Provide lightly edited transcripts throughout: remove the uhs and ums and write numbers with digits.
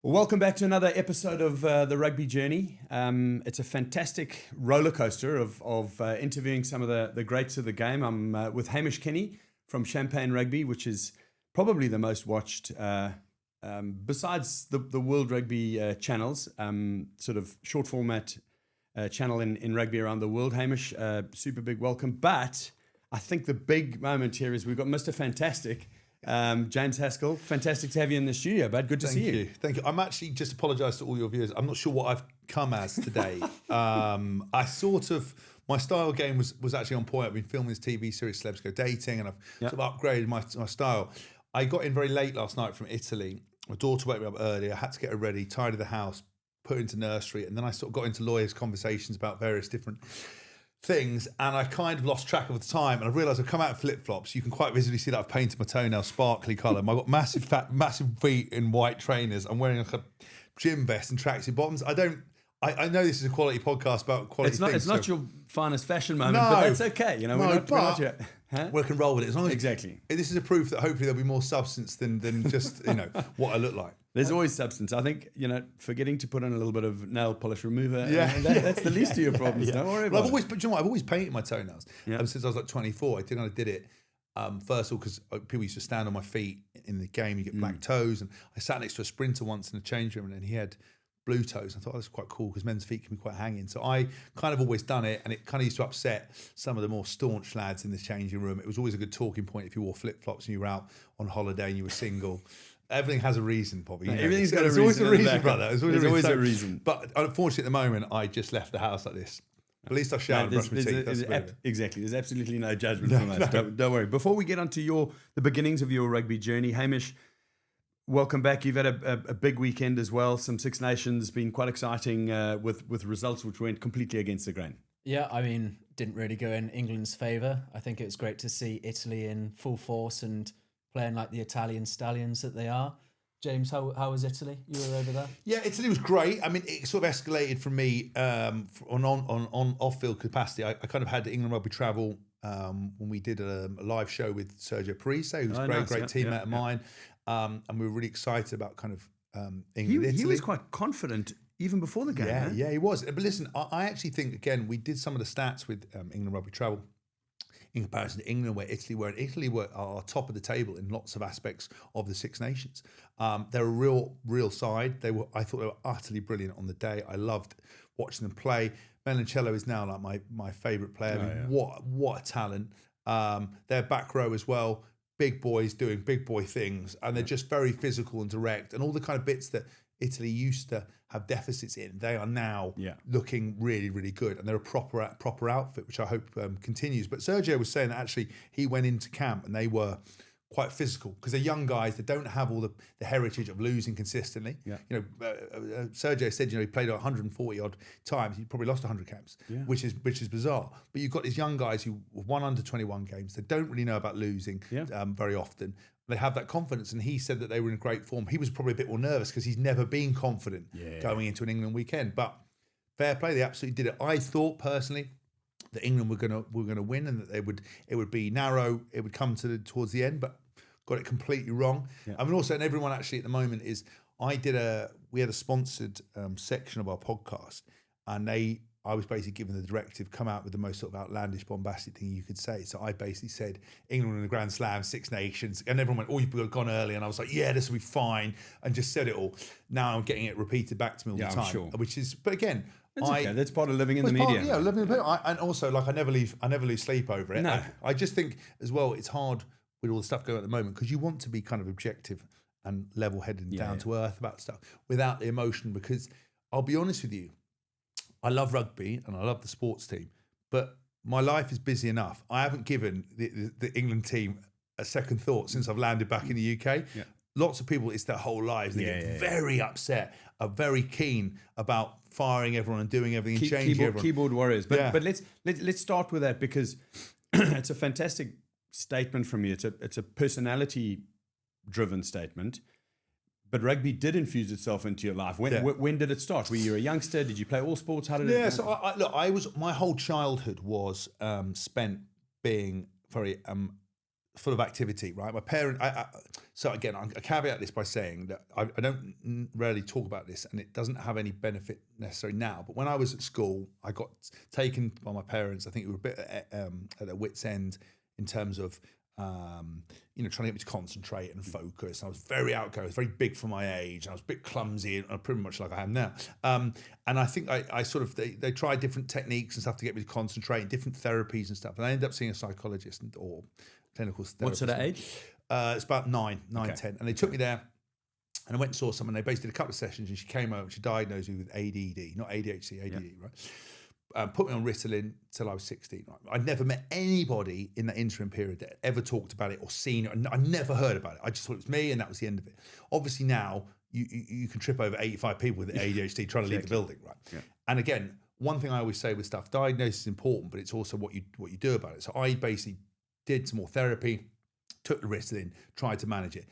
Well, welcome back to another episode of the Rugby Journey. It's a fantastic roller coaster of interviewing some of the greats of the game. I'm with Hamish Kenny from Champagne Rugby, which is probably the most watched, besides the World Rugby channels, sort of short format channel in rugby around the world. Hamish, super big welcome. But I think the big moment here is we've got Mr. Fantastic, James Haskell. Fantastic to have you in the studio, bud. Good to see you. Thank you. I'm actually, just apologise to all your viewers, I'm not sure what I've come as today. My style game was actually on point. I've been filming this TV series, Celebs Go Dating, and I've sort of upgraded my style. I got in very late last night from Italy. My daughter woke me up early. I had to get her ready, tidy the house, put her into nursery, and then I sort of got into lawyers' conversations about various different things, and I kind of lost track of the time, and I realised I've come out in flip-flops. You can quite visibly see that I've painted my toenails sparkly colour. I've got massive feet in white trainers. I'm wearing like a gym vest and tracksuit bottoms. I know this is a quality podcast about quality things. It's not your finest fashion moment, but that's okay. You know, we're not yet. We can roll with it as long as exactly. This is a proof that hopefully there'll be more substance than just what I look like. There's always substance. I think, forgetting to put in a little bit of nail polish remover, that's the least of your problems. Don't worry about it. I've always painted my toenails since I was like 24. I think I did it first of all because people used to stand on my feet in the game. You get black toes, and I sat next to a sprinter once in a change room, and he had blue toes. I thought that's quite cool because men's feet can be quite hanging. So I kind of always done it, and it kind of used to upset some of the more staunch lads in the changing room. It was always a good talking point if you wore flip-flops and you were out on holiday and you were single. Everything has a reason, Bobby. Everything's got a reason. There's always a reason, brother. There's always a reason. But unfortunately, at the moment, I just left the house like this. At least I showered and brushed my teeth. Exactly. There's absolutely no judgment from us. Don't worry. Before we get onto the beginnings of your rugby journey, Hamish, welcome back. You've had a big weekend as well. Some Six Nations, been quite exciting with results which went completely against the grain. Yeah, I mean, didn't really go in England's favour. I think it was great to see Italy in full force and playing like the Italian stallions that they are. James, how was Italy? You were over there? Yeah, Italy was great. I mean, it sort of escalated for me on off-field capacity. I kind of had England Rugby Travel when we did a live show with Sergio Parise, who's a great teammate of mine. And we were really excited about kind of England, Italy. He was quite confident even before the game. Yeah, he was. But listen, I actually think, again, we did some of the stats with England Rugby Travel in comparison to England, where Italy were. And Italy are top of the table in lots of aspects of the Six Nations. They're a real side. I thought they were utterly brilliant on the day. I loved watching them play. Melancello is now like my favourite player. What a talent. Their back row as well. Big boys doing big boy things, and they're just very physical and direct, and all the kind of bits that Italy used to have deficits in, they are now looking really, really good, and they're a proper outfit, which I hope continues. But Sergio was saying that actually he went into camp and they were quite physical because they're young guys. They don't have all the heritage of losing consistently. Sergio said he played 140 odd times. He probably lost 100 camps, which is bizarre. But you've got these young guys who won under 21 games. They don't really know about losing very often. They have that confidence, and he said that they were in great form. He was probably a bit more nervous because he's never been confident going into an England weekend. But fair play, they absolutely did it. I thought personally that England were gonna win, and that it would be narrow. It would come towards the end, but got it completely wrong. I mean, also, and everyone actually at the moment is. We had a sponsored section of our podcast, and I was basically given the directive, come out with the most sort of outlandish, bombastic thing you could say. So I basically said, England in the Grand Slam, Six Nations. And everyone went, you've gone early. And I was like, yeah, this will be fine. And just said it all. Now I'm getting it repeated back to me all the time. Sure. But again, okay. That's part of living in the media. Living in the media. And also, I never lose sleep over it. No. I just think as well, it's hard with all the stuff going on at the moment because you want to be kind of objective and level-headed and down to earth about stuff without the emotion. Because I'll be honest with you, I love rugby and I love the sports team, but my life is busy enough. I haven't given the England team a second thought since I've landed back in the UK. Yeah. Lots of people, it's their whole lives. They get very upset, are very keen about firing everyone and doing everything and changing everyone. Keyboard warriors. But let's start with that because it's a fantastic statement from you. It's a personality-driven statement. But rugby did infuse itself into your life. When did it start? Were you a youngster? Did you play all sports? How did it? Yeah, so my whole childhood was spent being very full of activity, right? My parent, so again, I caveat this by saying that I don't rarely talk about this, and it doesn't have any benefit necessarily now. But when I was at school, I got taken by my parents. I think we were a bit at their wits' end in terms of, trying to get me to concentrate and focus. I was very outgoing, I was very big for my age, and I was a bit clumsy, and pretty much like I am now. And I think I sort of, they tried different techniques and stuff to get me to concentrate, different therapies and stuff. And I ended up seeing a psychologist or clinical therapist. What sort of age? It's about 9, 10. And they took me there, and I went and saw someone. They basically did a couple of sessions, and she came over and she diagnosed me with ADD, not ADHD, ADD, right? Put me on Ritalin till I was 16. Right? I'd never met anybody in that interim period that ever talked about it or seen it. I never heard about it. I just thought it was me, and that was the end of it. Obviously now you can trip over 85 people with ADHD trying to leave the building, right? Yeah. And again, one thing I always say with stuff, diagnosis is important, but it's also what you do about it. So I basically did some more therapy, took the Ritalin, tried to manage it.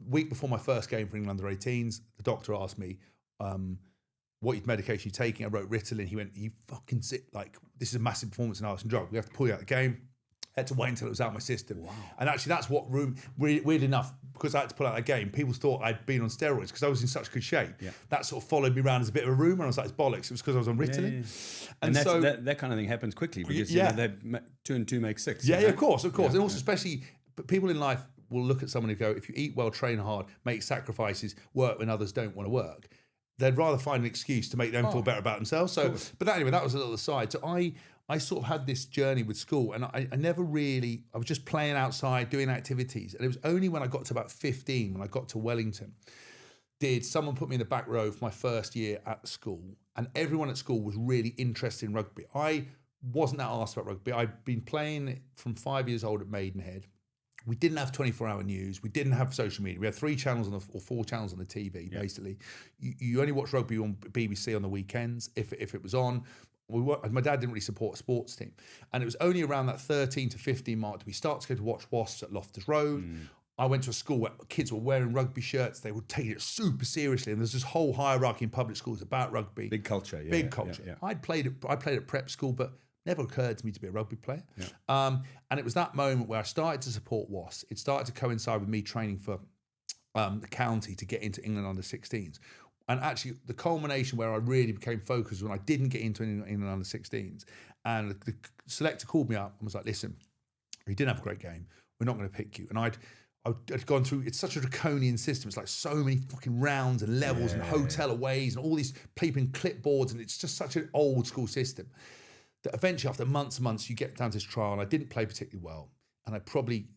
Week before my first game for England under 18s, the doctor asked me, what medication you're taking. I wrote Ritalin. He went, you fucking sick. Like, this is a massive performance enhancing drug. We have to pull you out of the game. I had to wait until it was out of my system. Wow. And actually that's what weird enough, because I had to pull out that game, people thought I'd been on steroids because I was in such good shape. Yeah. That sort of followed me around as a bit of a rumour, and I was like, it's bollocks. It was because I was on Ritalin. Yeah. And so that kind of thing happens quickly because two and two make six. Yeah, of course. Yeah. And also especially people in life will look at someone and go, if you eat well, train hard, make sacrifices, work when others don't want to work, they'd rather find an excuse to make them feel better about themselves. So, but anyway, that was a little aside. So I sort of had this journey with school, and I never really, I was just playing outside, doing activities. And it was only when I got to about 15, when I got to Wellington, did someone put me in the back row for my first year at school. And everyone at school was really interested in rugby. I wasn't that asked about rugby. I'd been playing from 5 years old at Maidenhead. We didn't have 24-hour news. We didn't have social media. We had 3 channels or 4 channels on the TV, basically. You only watch rugby on BBC on the weekends, if it was on. My dad didn't really support a sports team. And it was only around that 13 to 15 mark that we started to go to watch Wasps at Loftus Road. I went to a school where kids were wearing rugby shirts. They were taking it super seriously. And there's this whole hierarchy in public schools about rugby. Big culture, Big culture. Yeah. I played at prep school, but never occurred to me to be a rugby player. Yeah. And it was that moment where I started to support Wasps. It started to coincide with me training for the county to get into England under 16s. And actually, the culmination where I really became focused when I didn't get into England under 16s. And the selector called me up and was like, listen, you didn't have a great game. We're not going to pick you. And I'd gone through, it's such a draconian system. It's like so many fucking rounds and levels and hotel aways and all these people in clipboards. And it's just such an old school system that eventually after months and months, you get down to this trial, and I didn't play particularly well. And I probably,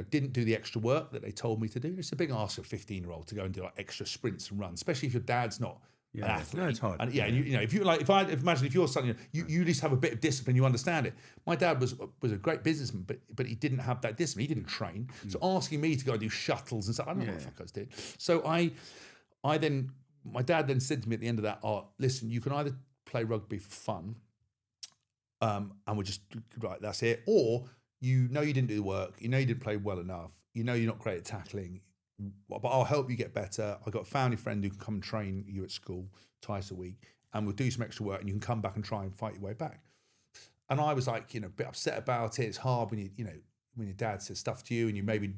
didn't do the extra work that they told me to do. It's a big ask of a 15-year-old to go and do like extra sprints and runs, especially if your dad's not an athlete. No, it's hard. And imagine if you're son, you at least have a bit of discipline, you understand it. My dad was a great businessman, but he didn't have that discipline. He didn't train. So asking me to go and do shuttles and stuff, I don't know what the fuck I was doing. So my dad then said to me at the end of that, listen, you can either play rugby for fun, and we're just, right, that's it. Or you didn't do the work, you didn't play well enough, you're not great at tackling, but I'll help you get better. I've got a family friend who can come and train you at school twice a week, and we'll do some extra work, and you can come back and try and fight your way back. And I was like, a bit upset about it. It's hard when when your dad says stuff to you, and you maybe,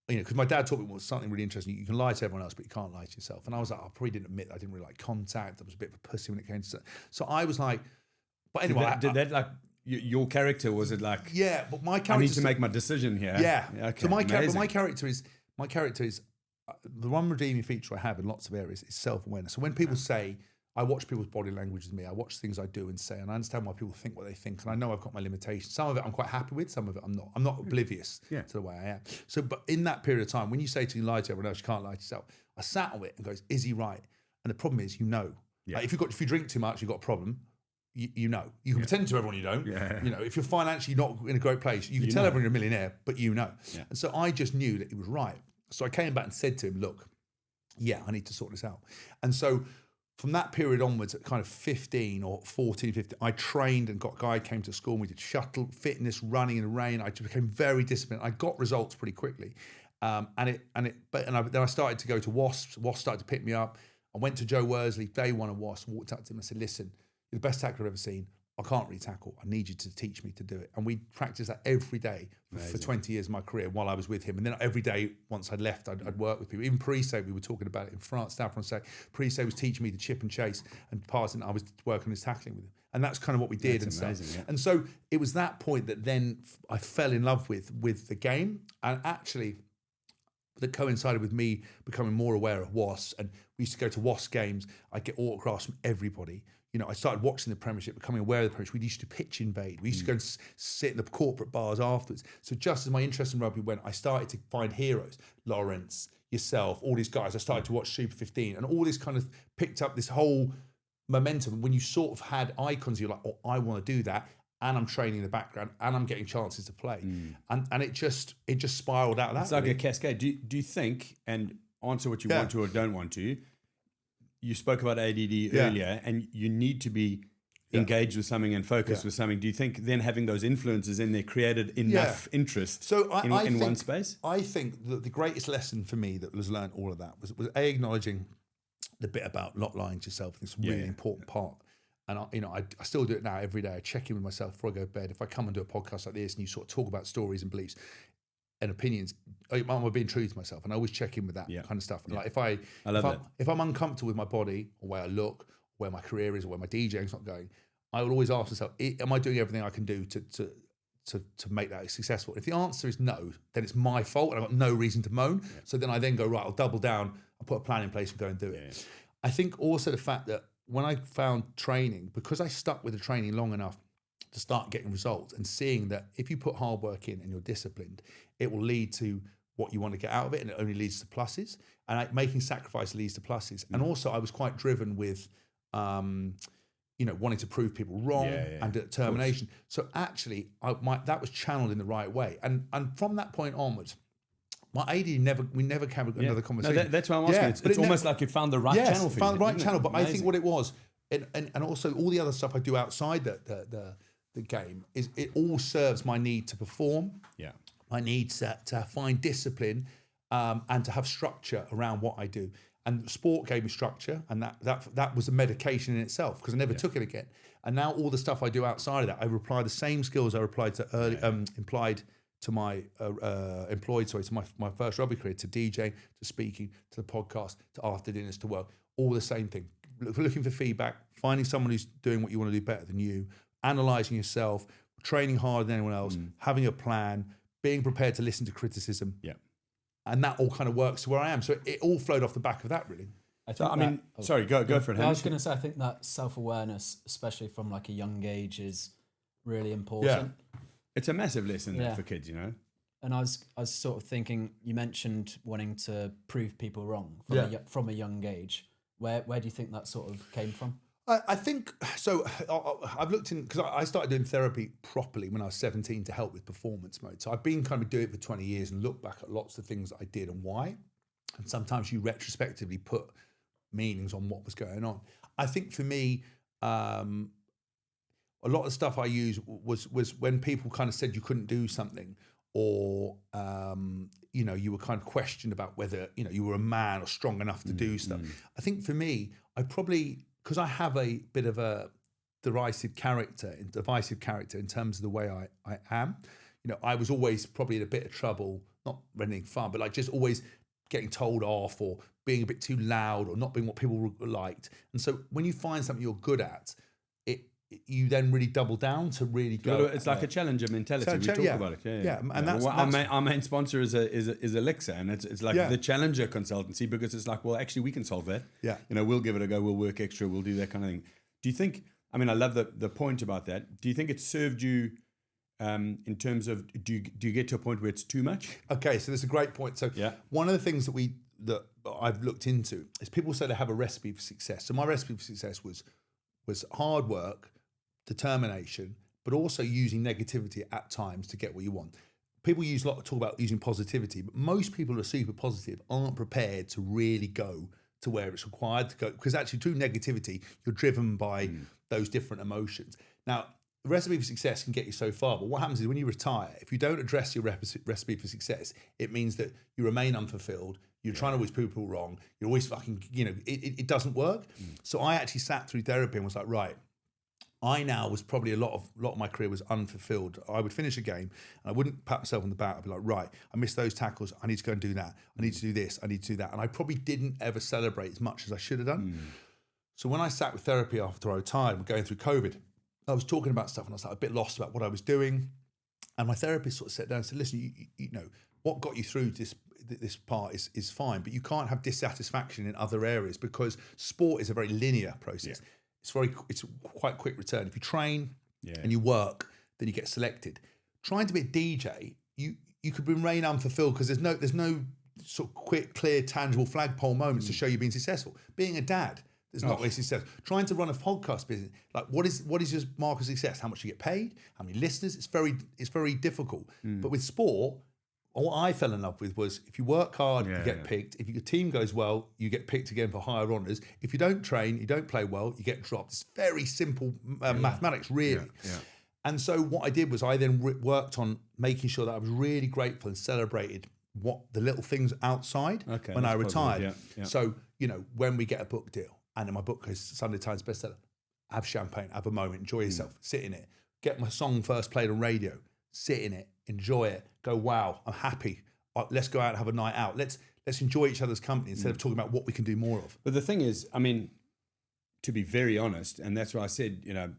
because my dad taught me something really interesting. You can lie to everyone else, but you can't lie to yourself. And I was like, I probably didn't admit that I didn't really like contact. I was a bit of a pussy when it came to. So I was like, but anyway, did that like your character? Was it like? Yeah, but my character. I need to make my decision here. Yeah. Okay. So my character is the one redeeming feature I have in lots of areas is self-awareness. So when people say, I watch people's body language with me, I watch things I do and say, and I understand why people think what they think, and I know I've got my limitations. Some of it I'm quite happy with, some of it I'm not. I'm not oblivious to the way I am. So, but in that period of time, when you say to lie to everyone else, you can't lie to yourself. I sat on it and goes, is he right? And the problem is, like if you drink too much, you've got a problem. You can pretend to everyone you don't. If you're financially not in a great place, you can tell everyone you're a millionaire, but And so I just knew that he was right. So I came back and said to him, look, I need to sort this out. And so from that period onwards, at kind of 15 or 14, 15, I trained and got a guy came to school and we did shuttle, fitness, running in the rain. I just became very disciplined. I got results pretty quickly. Then I started to go to Wasps. Wasps started to pick me up. I went to Joe Worsley, day one of Wasps, walked up to him and I said, listen, you're the best tackler I've ever seen. I can't really tackle. I need you to teach me to do it. And we practiced that every day for 20 years of my career while I was with him. And then every day, once I'd left, I'd work with people. Even pre-say, we were talking about it in France, South France. Pre-say was teaching me to chip and chase and pass, and I was working his tackling with him. And that's kind of what we did. That's amazing, yeah. And so it was that point that then I fell in love with the game. And actually, that coincided with me becoming more aware of WASP. And we used to go to WASP games. I'd get autographs from everybody. You know, I started watching the Premiership, becoming aware of the Premiership. We used to pitch invade. We used to go and sit in the corporate bars afterwards. So just as my interest in rugby went, I started to find heroes. Lawrence, yourself, all these guys. I started to watch Super 15 and all this kind of picked up this whole momentum. When you sort of had icons, you're like, oh, I want to do that. And I'm training in the background and I'm getting chances to play. And it just spiraled out of that. It's like a cascade. Do you think, and answer what you want to or don't want to, you spoke about ADD earlier, and you need to be engaged with something and focused with something. Do you think then having those influences in there created enough interest in one space? I think that the greatest lesson for me that was learned all of that was acknowledging the bit about not lying to yourself. It's a really important part. And I still do it now every day. I check in with myself before I go to bed. If I come and do a podcast like this and you sort of talk about stories and beliefs and opinions, am I being true to myself? And I always check in with that kind of stuff. And like if I'm uncomfortable with my body or where I look, where my career is, or where my DJing's not going, I would always ask myself, am I doing everything I can do to make that successful? If the answer is no, then it's my fault and I've got no reason to moan. So then I then go, right, I'll double down, I'll put a plan in place and go and do it. I think also the fact that when I found training, because I stuck with the training long enough to start getting results and seeing that if you put hard work in and you're disciplined, it will lead to what you want to get out of it, and it only leads to pluses. And making sacrifice leads to pluses. And also I was quite driven with, wanting to prove people wrong and determination. So actually that was channeled in the right way. And from that point onwards, my AD we never had another conversation. No, that's why I'm asking. It's almost like you found the right channel for you. Found the right channel. But amazing. I think what it was, and also all the other stuff I do outside the game, is it all serves my need to perform. Yeah. My need to find discipline and to have structure around what I do. And sport gave me structure, and that was a medication in itself because I never took it again. And now all the stuff I do outside of that, I apply the same skills I applied to employed to my my first rugby career, to DJing, to speaking, to the podcast, to after dinners, to work, all the same thing. Looking for feedback, finding someone who's doing what you want to do better than you, analysing yourself, training harder than anyone else, having a plan, being prepared to listen to criticism. Yeah. And that all kind of works to where I am. So it all flowed off the back of that, really. Sorry, go for it. I was going to say, I think that self-awareness, especially from like a young age, is really important. Yeah. It's a massive lesson for kids, you know. And I was sort of thinking, you mentioned wanting to prove people wrong from a young age. Where do you think that sort of came from? I think so. I've looked in, because I started doing therapy properly when I was 17 to help with performance mode. So I've been kind of doing it for 20 years and look back at lots of things that I did and why. And sometimes you retrospectively put meanings on what was going on. I think for me, a lot of the stuff I used was when people kind of said you couldn't do something, or you were kind of questioned about whether you were a man or strong enough to do stuff. I think for me, I probably, because I have a bit of a divisive character in terms of the way I am. I was always probably in a bit of trouble, not anything fun, but like just always getting told off or being a bit too loud or not being what people liked. And so when you find something you're good at, you then really double down to really go. It's like a challenger mentality. We talk about it. Yeah. And that's our main sponsor is Elixir, and it's like the challenger consultancy, because it's like, well, actually we can solve that. Yeah. We'll give it a go. We'll work extra. We'll do that kind of thing. Do you think? I mean, I love the point about that. Do you think it served you in terms of do you get to a point where it's too much? Okay, so that's a great point. So one of the things that I've looked into is people say they have a recipe for success. So my recipe for success was hard work, determination, but also using negativity at times to get what you want. People talk about using positivity, but most people who are super positive aren't prepared to really go to where it's required to go, because actually through negativity, you're driven by those different emotions. Now, the recipe for success can get you so far, but what happens is when you retire, if you don't address your recipe for success, it means that you remain unfulfilled. You're trying to always prove people wrong. You're always fucking, it doesn't work. So I actually sat through therapy and was like, right, I now was probably a lot of my career was unfulfilled. I would finish a game and I wouldn't pat myself on the back. I'd be like, right, I missed those tackles. I need to go and do that. I need to do this. I need to do that. And I probably didn't ever celebrate as much as I should have done. So when I sat with therapy after I retired, going through COVID, I was talking about stuff and I was like a bit lost about what I was doing. And my therapist sort of sat down and said, listen, you know, what got you through this part is fine, but you can't have dissatisfaction in other areas because sport is a very linear process. Yeah. It's quite quick return. If you train and you work, then you get selected. Trying to be a DJ, you could remain unfulfilled because there's no sort of quick, clear, tangible flagpole moments to show you've been successful. Being a dad, there's not really success. Trying to run a podcast business, like what is your mark of success? How much you get paid? How many listeners? It's very difficult. But with sport, what I fell in love with was if you work hard, you get picked. If your team goes well, you get picked again for higher honours. If you don't train, you don't play well, you get dropped. It's very simple mathematics, really. Yeah. And so what I did was I then worked on making sure that I was really grateful and celebrated what the little things outside when I retired. So, you know, when we get a book deal, and in my book is Sunday Times bestseller, have champagne, have a moment, enjoy yourself, sit in it. Get my song first played on radio, sit in it, enjoy it, go, wow, I'm happy. Let's go out and have a night out. Let's enjoy each other's company instead of talking about what we can do more of. But the thing is, I mean, to be very honest, and that's why I said, you know,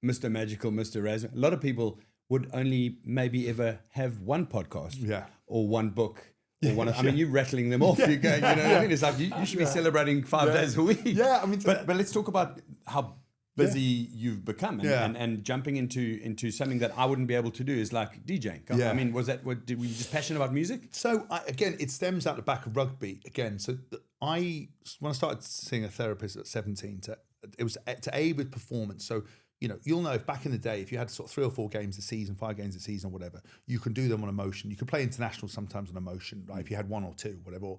Mr. Magical, Mr. Raz, a lot of people would only maybe ever have one podcast or one book. Or one, I mean, you're rattling them off. You're going, you know what I mean? It's like you should be celebrating 5 days a week. Yeah, I mean, but let's talk about how busy you've become and jumping into something that I wouldn't be able to do is like DJing. I mean, were you just passionate about music? So again, it stems out the back of rugby again. So when I started seeing a therapist at 17, it was to aid with performance. So, you know, you'll know if back in the day, if you had sort of 3 or 4 games a season, 5 games a season or whatever, you can do them on emotion. You can play international sometimes on emotion, right? If you had 1 or 2, whatever. Or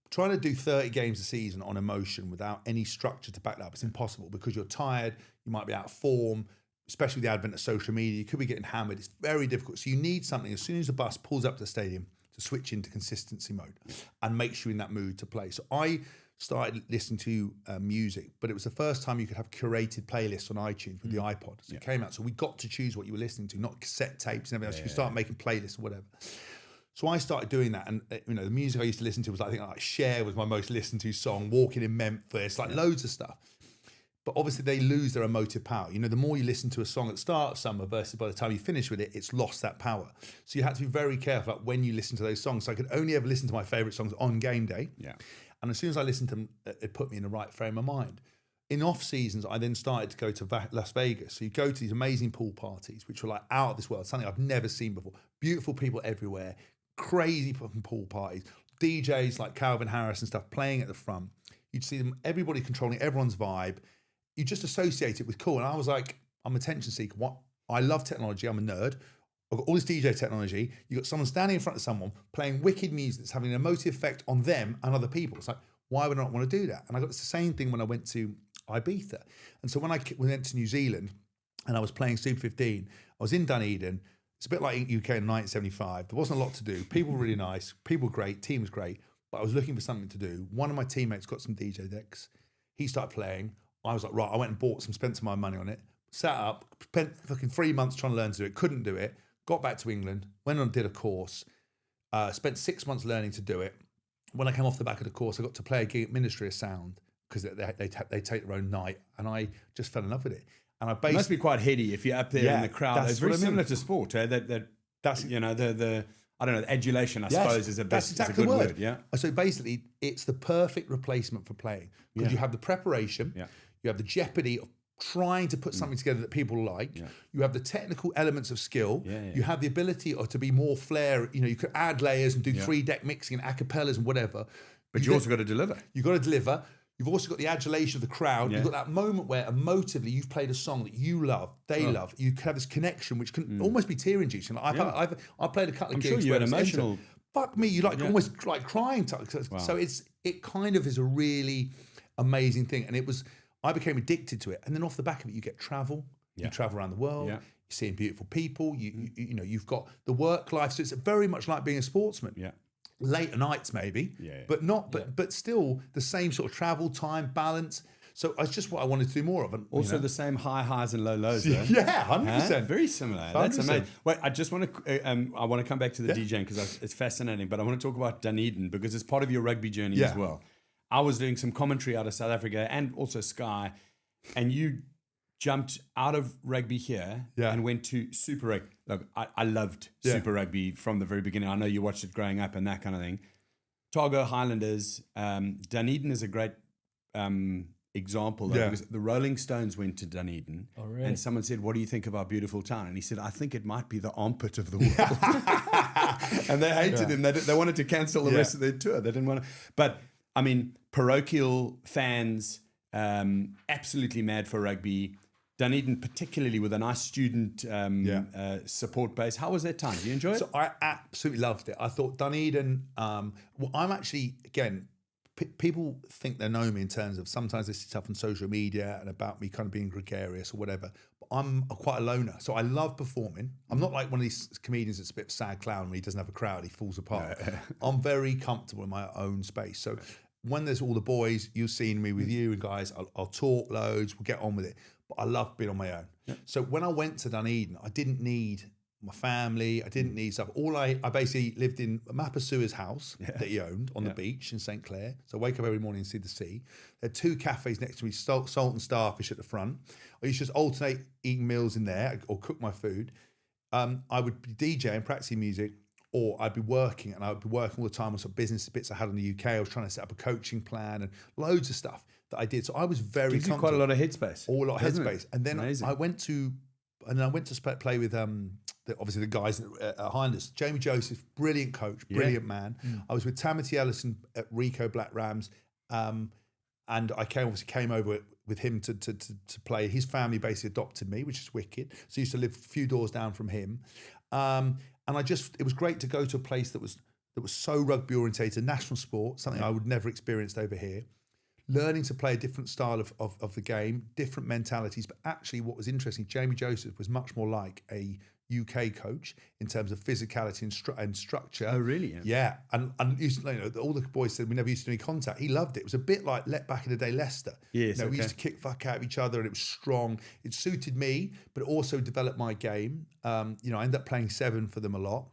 trying to do 30 games a season on emotion without any structure to back that up, it's impossible because you're tired, you might be out of form, especially with the advent of social media, you could be getting hammered. It's very difficult. So you need something as soon as the bus pulls up to the stadium to switch into consistency mode and makes you in that mood to play. So I started listening to music, but it was the first time you could have curated playlists on iTunes with the iPod. So it came out. So we got to choose what you were listening to, not cassette tapes and everything else. You could start making playlists or whatever. So I started doing that, and you know, the music I used to listen to was like Cher was my most listened to song, Walking in Memphis, loads of stuff. But obviously they lose their emotive power. You know, the more you listen to a song at the start of summer versus by the time you finish with it, it's lost that power. So you had to be very careful about when you listen to those songs. So I could only ever listen to my favourite songs on game day. Yeah. And as soon as I listened to them, it put me in the right frame of mind. In off seasons, I then started to go to Las Vegas. So you go to these amazing pool parties, which were like out of this world, something I've never seen before. Beautiful people everywhere, crazy fucking pool parties, DJs like Calvin Harris and stuff playing at the front. You'd see them, everybody controlling everyone's vibe. You just associate it with cool. And I was like, I'm an attention seeker. What? I love technology. I'm a nerd. I've got all this DJ technology. You've got someone standing in front of someone playing wicked music that's having an emotive effect on them and other people. It's like, why would I not want to do that? And I got the same thing when I went to Ibiza. And so when I went to New Zealand and I was playing Super 15, I was in Dunedin. It's a bit like UK in 1975. There wasn't a lot to do. People were really nice. People were great. Team was great. But I was looking for something to do. One of my teammates got some DJ decks. He started playing. I was like, right, I went and bought some, spent some of my money on it, sat up, spent fucking 3 months trying to learn to do it, couldn't do it, got back to England, went on and did a course, spent 6 months learning to do it. When I came off the back of the course, I got to play a gig at Ministry of Sound because they take their own night, and I just fell in love with it. And it must be quite heady if you're up there in the crowd. It's very similar to sport. That's you know the I don't know, the adulation, I suppose, is a good word. Yeah. So basically, it's the perfect replacement for playing because you have the preparation, you have the jeopardy of trying to put something together that people like. You have the technical elements of skill. You have the ability to be more flair. You know, you could add layers and do 3-deck mixing and acapellas and whatever. But you also got to deliver. You've got to deliver. You've also got the adulation of the crowd. You've got that moment where emotively you've played a song that you love, they love. You have this connection which can almost be tear-inducing. Like I've played a couple of gigs. I'm sure you had emotional. Fuck me, you almost like crying. So it kind of is a really amazing thing, and I became addicted to it. And then off the back of it, you get travel. You travel around the world. You're seeing beautiful people. You know, you've got the work life. So it's very much like being a sportsman. Later nights maybe, but still the same sort of travel time balance. So it's just what I wanted to do more of. And, Also the same high highs and low lows. Though. Yeah, 100%. Very similar. 100%. That's amazing. Wait, I just want to I want to come back to the DJing because it's fascinating. But I want to talk about Dunedin because it's part of your rugby journey as well. I was doing some commentary out of South Africa and also Sky, and you jumped out of rugby here and went to Super Rugby. Look, I loved Super Rugby from the very beginning. I know you watched it growing up and that kind of thing. Otago Highlanders, Dunedin is a great example though, because the Rolling Stones went to Dunedin and someone said, what do you think of our beautiful town? And he said, I think it might be the armpit of the world. And they hated him. They wanted to cancel the rest of their tour. They didn't want to. But, I mean, parochial fans, absolutely mad for rugby. Dunedin, particularly with a nice student support base. How was that time? Did you enjoy it? So I absolutely loved it. I thought Dunedin, well, I'm actually, again, people think they know me in terms of sometimes they see stuff on social media and about me kind of being gregarious or whatever. But I'm quite a loner. So I love performing. I'm not like one of these comedians that's a bit of a sad clown when he doesn't have a crowd, he falls apart. I'm very comfortable in my own space. So when there's all the boys, you've seen me with you and guys, I'll talk loads, we'll get on with it. But I love being on my own. So when I went to Dunedin, I didn't need my family. I didn't need stuff. I basically lived in Mapasua's house that he owned on the beach in St. Clair. So I wake up every morning and see the sea. There are 2 cafes next to me, Salt and Starfish at the front. I used to just alternate eating meals in there or cook my food. I would be DJing, practicing music, or I'd be working, and I would be working all the time on some business bits I had in the UK. I was trying to set up a coaching plan and loads of stuff that I did. So I was very Gives you quite a lot of headspace. A lot of headspace. And then Amazing. I went to play with obviously the guys at Highlanders. Jamie Joseph, brilliant coach, brilliant man. I was with Tamati Ellison at Rico Black Rams, and I came over with him to play. His family basically adopted me, which is wicked. So I used to live a few doors down from him. And it was great to go to a place that was so rugby orientated, national sport, something I would never experienced over here. Learning to play a different style of the game, different mentalities. But actually what was interesting, Jamie Joseph was much more like a UK coach in terms of physicality and structure. Oh, really? Yeah. And all the boys said we never used to do any contact. He loved it. It was a bit like back in the day Leicester. Yes, we used to kick fuck out of each other and it was strong. It suited me, but it also developed my game. I ended up playing 7 for them a lot.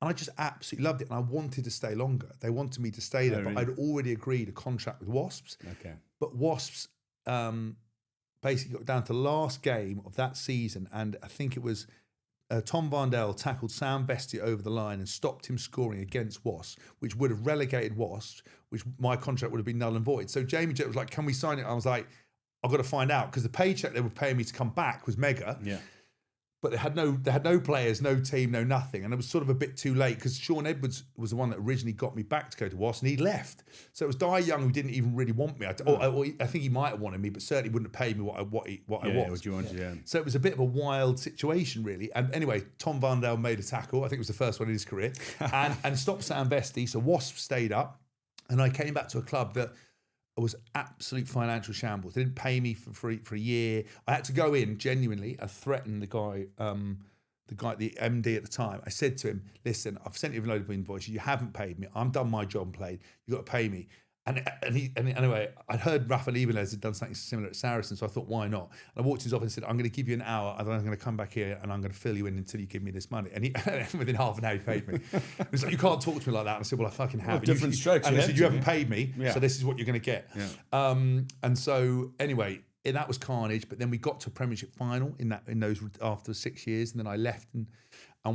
And I just absolutely loved it. And I wanted to stay longer. They wanted me to stay there, but I'd already agreed a contract with Wasps. Okay. But Wasps basically got down to the last game of that season. And I think it was Tom Varndell tackled Sam Bestie over the line and stopped him scoring against Wasps, which would have relegated Wasps, which my contract would have been null and void. So Jamie J was like, can we sign it? I was like, I've got to find out, because the paycheck they were paying me to come back was mega. Yeah. But they had no players, no team, no nothing. And it was sort of a bit too late, because Sean Edwards was the one that originally got me back to go to Wasps, and he left. So it was Dai Young who didn't even really want me. I think he might have wanted me, but certainly wouldn't have paid me what I was. What you wanted, yeah. So it was a bit of a wild situation, really. And anyway, Tom Varndell made a tackle. I think it was the first one in his career, and stopped Sam Vesty. So Wasps stayed up, and I came back to a club that was absolute financial shambles. They didn't pay me for a year. I had to go in genuinely and threaten the guy, the MD at the time. I said to him, listen, I've sent you a load of invoices. You haven't paid me. I'm done my job and played. You've got to pay me. And anyway, I'd heard Rafa Liebenez had done something similar at Saracen, so I thought, why not? And I walked in his office and said, I'm going to give you an hour, and then I'm going to come back here and I'm going to fill you in until you give me this money. And within half an hour, he paid me. He was like, you can't talk to me like that. And I said, well, I fucking have. Different strokes. And I said, you haven't paid me, so this is what you're going to get. Yeah. And so anyway, that was carnage. But then we got to a Premiership final in those after 6 years, and then I left and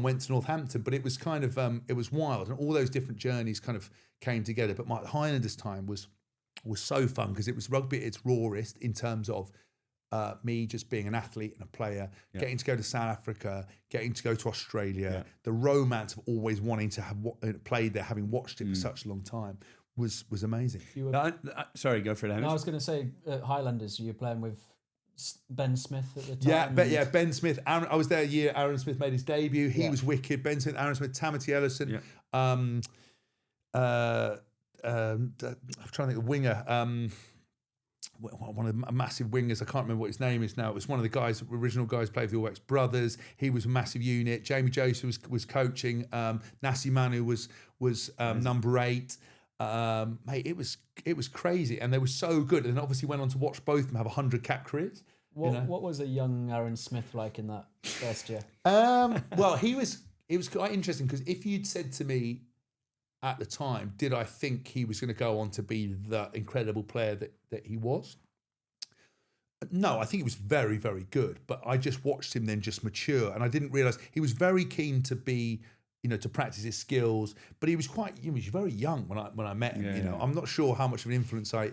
went to Northampton. But it was kind of it was wild, and all those different journeys kind of came together. But my Highlanders time was so fun, because it was rugby at its rawest in terms of me just being an athlete and a player, getting to go to South Africa, getting to go to Australia, the romance of always wanting to have played there, having watched it for such a long time was amazing. Sorry, go for it, Hamish. No, I was going to say Highlanders, you were playing with Ben Smith at the time. Ben Smith. I was there a year. Aaron Smith made his debut. He was wicked. Ben Smith, Aaron Smith, Tamati Ellison. I'm trying to think of winger. One of the massive wingers. I can't remember what his name is now. It was one of the original guys played for the All Blacks brothers. He was a massive unit. Jamie Joseph was coaching. Nasi Manu was number 8. Mate, it was crazy, and they were so good. And then obviously went on to watch both of them have 100 cap careers. What was a young Aaron Smith like in that first year? Well, it was quite interesting because if you'd said to me at the time, did I think he was going to go on to be the incredible player that he was? No, I think he was very, very good. But I just watched him then just mature, and I didn't realise he was very keen to be, to practice his skills. But he was he was very young when I met him. Yeah. I'm not sure how much of an influence I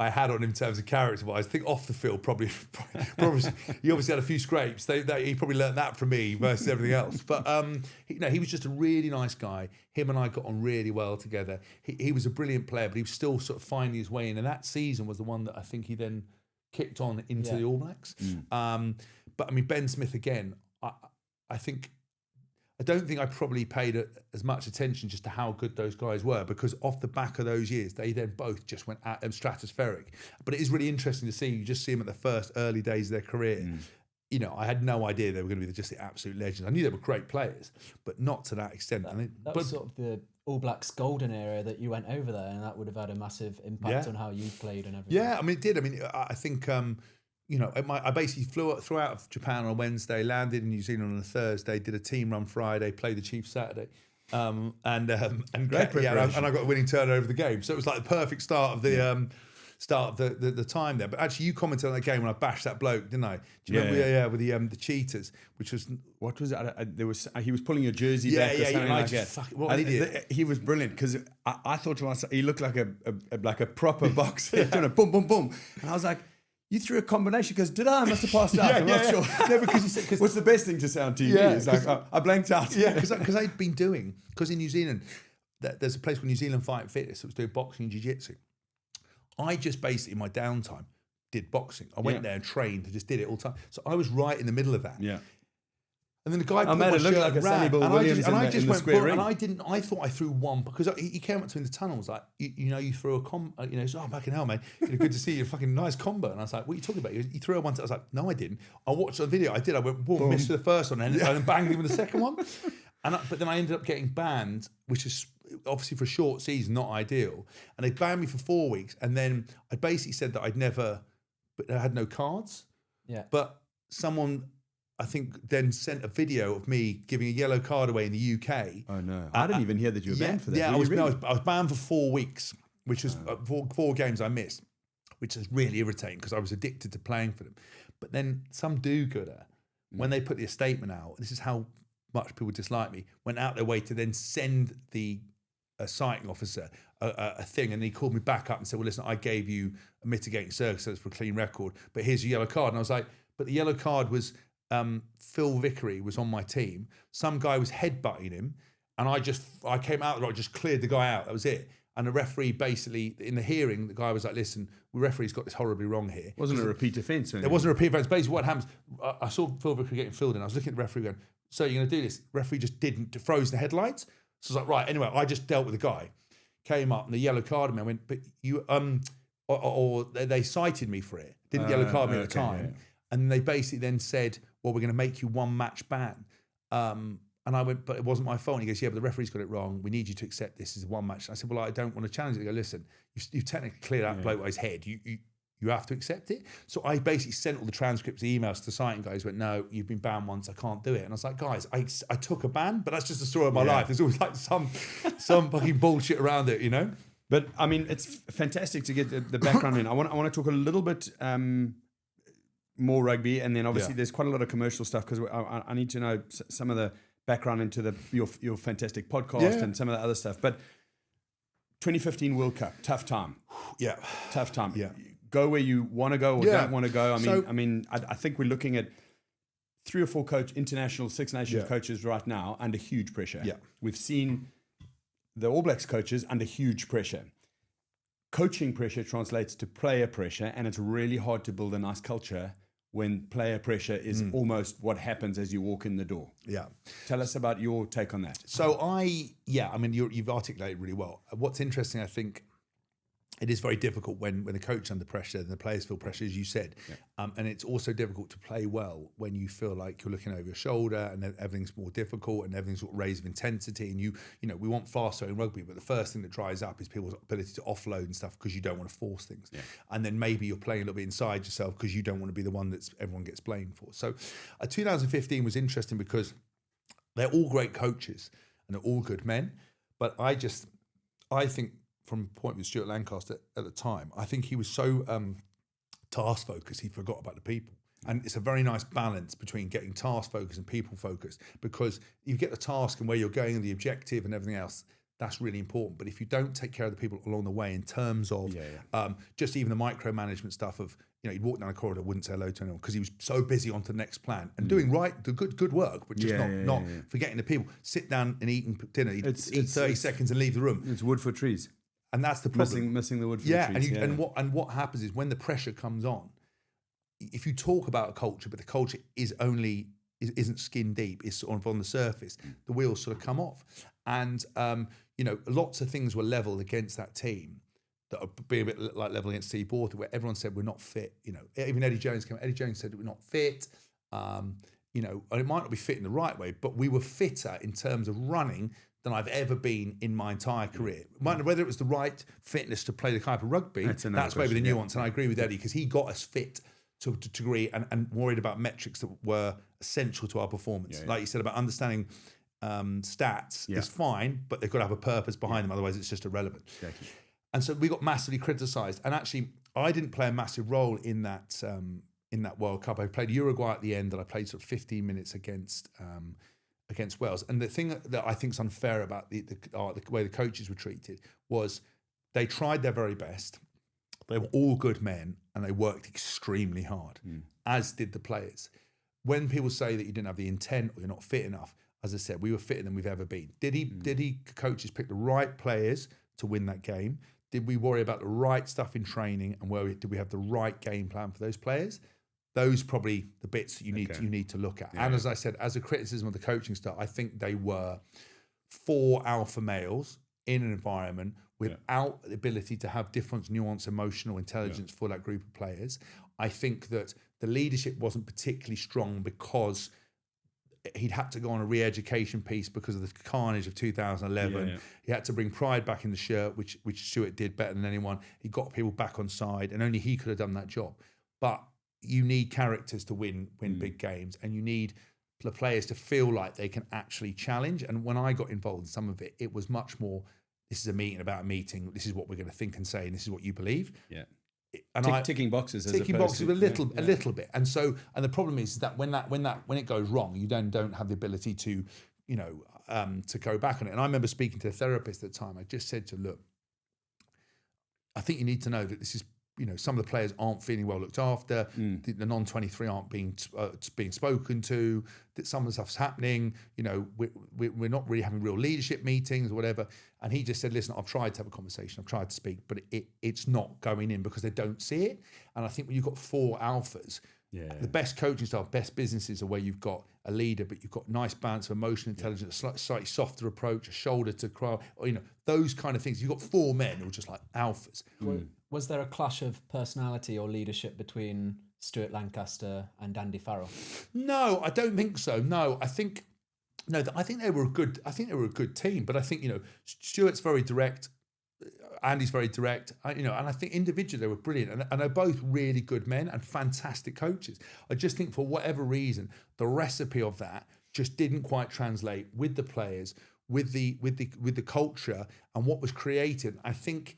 had on him in terms of character-wise. I think off the field, probably he obviously had a few scrapes. He probably learned that from me versus everything else. But he was just a really nice guy. Him and I got on really well together. He was a brilliant player, but he was still sort of finding his way in. And that season was the one that I think he then kicked on into the All Blacks. But I mean, Ben Smith again. I don't think I probably paid as much attention just to how good those guys were, because off the back of those years, they then both just went at them stratospheric. But it is really interesting to see. You just see them at the first early days of their career. I had no idea they were going to be just the absolute legends. I knew they were great players, but not to that extent. That was sort of the All Blacks golden era that you went over there, and that would have had a massive impact on how you played and everything. Yeah, I mean, it did. I mean, I think... I basically flew out of Japan on a Wednesday, landed in New Zealand on a Thursday, did a team run Friday, played the Chiefs Saturday, and great preparation. and I got a winning turn over the game. So it was like the perfect start of the time there. But actually, you commented on that game when I bashed that bloke, didn't I? Do you remember? With the cheaters, which was what was it? He was pulling your jersey back or something like that. What an idiot. He was brilliant because I thought to myself, he looked like a proper boxer, doing a boom, boom, boom, and I was like, you threw a combination because did I? I must have passed out. I'm not sure. No, because you said, what's the best thing to say on TV? It's like I blanked out. Yeah, because I'd been doing, because in New Zealand, there's a place called New Zealand Fight and Fitness that was doing boxing and jiu-jitsu. I just basically, in my downtime, did boxing. I went there and trained, and just did it all the time. So I was right in the middle of that. Yeah. And then the guy I made it look like a Sonny Bill Williams in the square ring. And I thought I threw one because he came up to me in the tunnel and was like, you threw a combo, so, fucking hell, man, good to see you, fucking nice combo. And I was like, what are you talking about? You threw a one. I was like, no, I didn't. I watched the video. I did. I went, boom, missed the first one and then banged him with the second one. But then I ended up getting banned, which is obviously for a short season, not ideal. And they banned me for 4 weeks. And then I basically said that I had no cards. Yeah. But someone, I think, then sent a video of me giving a yellow card away in the UK. Oh no! I didn't even hear that you were banned for that. Yeah, I was banned for 4 weeks, which was four games I missed, which is really irritating because I was addicted to playing for them. But then some do-gooder, when they put the statement out, this is how much people dislike me, went out their way to then send the citing officer a thing, and he called me back up and said, well, listen, I gave you a mitigating circumstance for a clean record, but here's your yellow card. And I was like, but the yellow card was... Phil Vickery was on my team. Some guy was headbutting him, and I came out there, I just cleared the guy out. That was it. And the referee basically, in the hearing, the guy was like, listen, the referee's got this horribly wrong here. Wasn't a repeat offence. There wasn't a repeat offence. Basically what happens, I saw Phil Vickery getting filled in. I was looking at the referee going, so you're going to do this? The referee just didn't, froze the headlights. So I was like, right, anyway, I just dealt with the guy. Came up and the yellow carded me. I went, but you, or they cited me for it. Didn't yellow card me at the time. Yeah. And they basically then said, well, we're going to make you 1 match ban. And I went, but it wasn't my fault. And he goes, yeah, but the referee's got it wrong. We need you to accept this as a 1 match. I said, well, I don't want to challenge it. They go, listen, you've technically cleared out bloke's head. You have to accept it. So I basically sent all the transcripts, the emails to the site, and guys went, no, you've been banned once. I can't do it. And I was like, guys, I took a ban, but that's just the story of my life. There's always like some fucking bullshit around it, But I mean, it's fantastic to get the background in. I want to talk a little bit more rugby, and then obviously there's quite a lot of commercial stuff because I need to know some of the background into your fantastic podcast and some of the other stuff. But 2015 World Cup, tough time. Yeah, tough time. Yeah, go where you want to go or don't want to go. I think we're looking at 3 or 4 international Six Nations coaches right now under huge pressure. Yeah, we've seen the All Blacks coaches under huge pressure. Coaching pressure translates to player pressure, and it's really hard to build a nice culture when player pressure is almost what happens as you walk in the door. Yeah. Tell us about your take on that. So you've articulated really well. What's interesting, I think, it is very difficult when the coach is under pressure and the players feel pressure, as you said. And it's also difficult to play well when you feel like you're looking over your shoulder and everything's more difficult and everything's sort of raised of intensity. And you know, we want faster in rugby, but the first thing that dries up is people's ability to offload and stuff because you don't want to force things. And then maybe you're playing a little bit inside yourself because you don't want to be the one that's everyone gets blamed for. So 2015 was interesting because they're all great coaches and they're all good men. But I think, from the point with Stuart Lancaster at the time, I think he was so task focused he forgot about the people. And it's a very nice balance between getting task focused and people focused, because you get the task and where you're going and the objective and everything else, that's really important. But if you don't take care of the people along the way in terms of just even the micromanagement stuff of, you know, he'd walk down a corridor, wouldn't say hello to anyone because he was so busy on to the next plan and doing the good work, but just not forgetting the people. Sit down and eat dinner, eat 30 seconds and leave the room. It's wood for trees. And that's the problem. Missing the wood for the trees. And what happens is when the pressure comes on, if you talk about a culture, but the culture isn't skin deep, it's sort of on the surface, the wheels sort of come off. And you know, lots of things were levelled against that team that would be a bit like level against Steve Borthwick, where everyone said we're not fit. You know, even Eddie Jones came. Eddie Jones said we're not fit. You know, and it might not be fit in the right way, but we were fitter in terms of running than I've ever been in my entire career. Whether it was the right fitness to play the type of rugby, that's maybe the nuance. And I agree with Eddie because he got us fit to a degree and worried about metrics that were essential to our performance. Like you said about understanding stats is fine, but they've got to have a purpose behind them. Otherwise, it's just irrelevant. Exactly. And so we got massively criticised. And actually, I didn't play a massive role in that World Cup. I played Uruguay at the end, and I played sort of 15 minutes against Wales. And the thing that I think is unfair about the way the coaches were treated was they tried their very best. They were all good men, and they worked extremely hard, as did the players. When people say that you didn't have the intent or you're not fit enough, as I said, we were fitter than we've ever been. Did coaches pick the right players to win that game? Did we worry about the right stuff in training, and did we have the right game plan for those players? Those are probably the bits that you need to look at. And as I said, as a criticism of the coaching staff, I think they were 4 alpha males in an environment without the ability to have different nuance, emotional intelligence for that group of players. I think that the leadership wasn't particularly strong because he'd had to go on a re-education piece because of the carnage of 2011. He had to bring pride back in the shirt, which Stuart did better than anyone. He got people back on side, and only he could have done that job. But you need characters to win big games, and you need the players to feel like they can actually challenge. And when I got involved in some of it, it was much more, this is a meeting about a meeting, this is what we're going to think and say, and this is what you believe. And ticking boxes, ticking boxes a little bit. And so, and the problem is that when it goes wrong, you don't have the ability to, you know, to go back on it. And I remember speaking to a therapist at the time. I just said to her, look, I think you need to know that this is, you know, some of the players aren't feeling well looked after. The non-23 aren't being spoken to. That some of the stuff's happening. You know, we're not really having real leadership meetings or whatever. And he just said, "Listen, I've tried to have a conversation. I've tried to speak, but it's not going in because they don't see it." And I think when you've got 4 alphas, the best coaching style, best businesses are where you've got a leader, but you've got nice balance of emotional intelligence, a slightly softer approach, a shoulder to cry, or, you know, those kind of things. You've got 4 men who are just like alphas. Was there a clash of personality or leadership between Stuart Lancaster and Andy Farrell? No, I don't think so. No, I think they were a good team. But I think, you know, Stuart's very direct, Andy's very direct. You know, and I think individually they were brilliant, and they're both really good men and fantastic coaches. I just think for whatever reason, the recipe of that just didn't quite translate with the players, with the culture, and what was created. I think,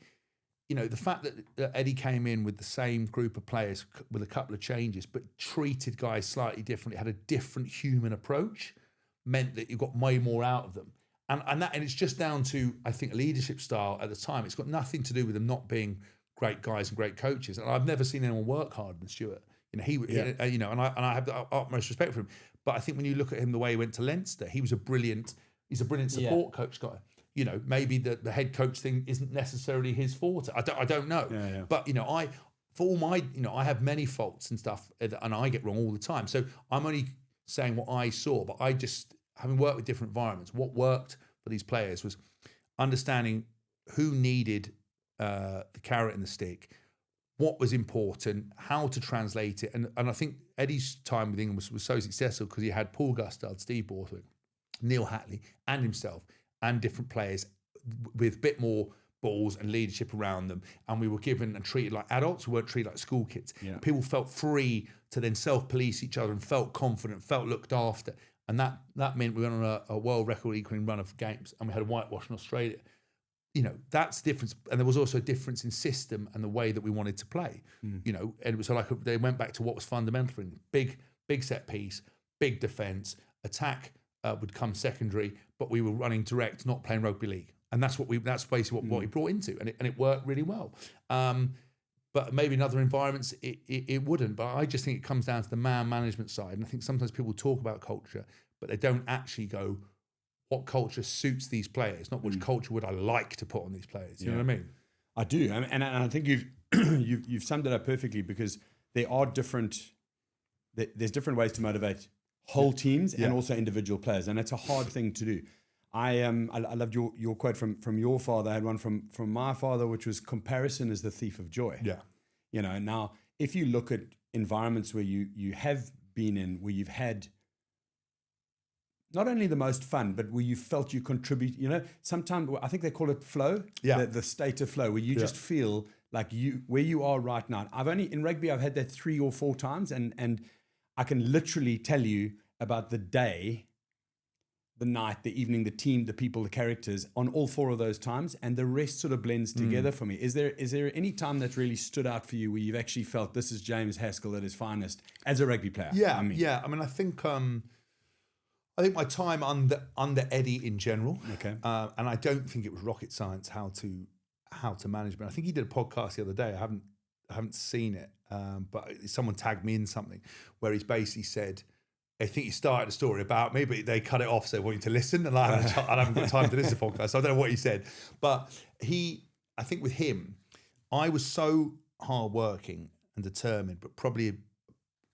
you know, the fact that Eddie came in with the same group of players with a couple of changes, but treated guys slightly differently, had a different human approach, meant that you got way more out of them. And it's just down to, I think, leadership style at the time. It's got nothing to do with them not being great guys and great coaches. And I've never seen anyone work harder than Stuart. You know, you know, and I have the utmost respect for him. But I think when you look at him the way he went to Leinster, he's a brilliant support coach guy. You know, maybe the head coach thing isn't necessarily his forte. I don't know. But, you know, I have many faults and stuff, and I get wrong all the time. So I'm only saying what I saw, but I just, having worked with different environments, what worked for these players was understanding who needed the carrot and the stick, what was important, how to translate it. And I think Eddie's time with England was so successful because he had Paul Gustard, Steve Borthwick, Neil Hatley, and himself, and different players with a bit more balls and leadership around them. And we were given and treated like adults. We weren't treated like school kids. Yeah. People felt free to then self-police each other and felt confident, felt looked after. And that meant we went on a world record equaling run of games, and we had a whitewash in Australia. You know, that's the difference. And there was also a difference in system and the way that we wanted to play. You know, and it was like they went back to what was fundamental in big set piece, big defence, attack would come secondary, but we were running direct, not playing rugby league. And that's basically what we brought into, and it worked really well. But maybe in other environments it wouldn't. But I just think it comes down to the man management side. And I think sometimes people talk about culture, but they don't actually go, what culture suits these players, not which culture would I like to put on these players. You know what I mean? I do, and I think you've you've summed it up perfectly, because there are different. There's different ways to motivate whole teams and also individual players, and it's a hard thing to do. I loved your quote from your father. I had one from my father, which was, comparison is the thief of joy. Yeah. You know, now if you look at environments where you have been in, where you've had not only the most fun, but where you felt you contribute, you know, sometimes I think they call it flow, the state of flow, where you just feel like where you are right now. In rugby, I've had that 3 or 4 times, and I can literally tell you about the day, the night, the evening, the team, the people, the characters on all 4 of those times, and the rest sort of blends together for me. Is there any time that really stood out for you where you've actually felt this is James Haskell at his finest as a rugby player? Yeah, I mean, I think my time under Eddie in general, and I don't think it was rocket science how to manage. But I think he did a podcast the other day. I haven't seen it, but someone tagged me in something where he's basically said, I think he started a story about me, but they cut it off, so they want you to listen, and I haven't got time to listen to the podcast, so I don't know what he said. But I think with him, I was so hardworking and determined, but probably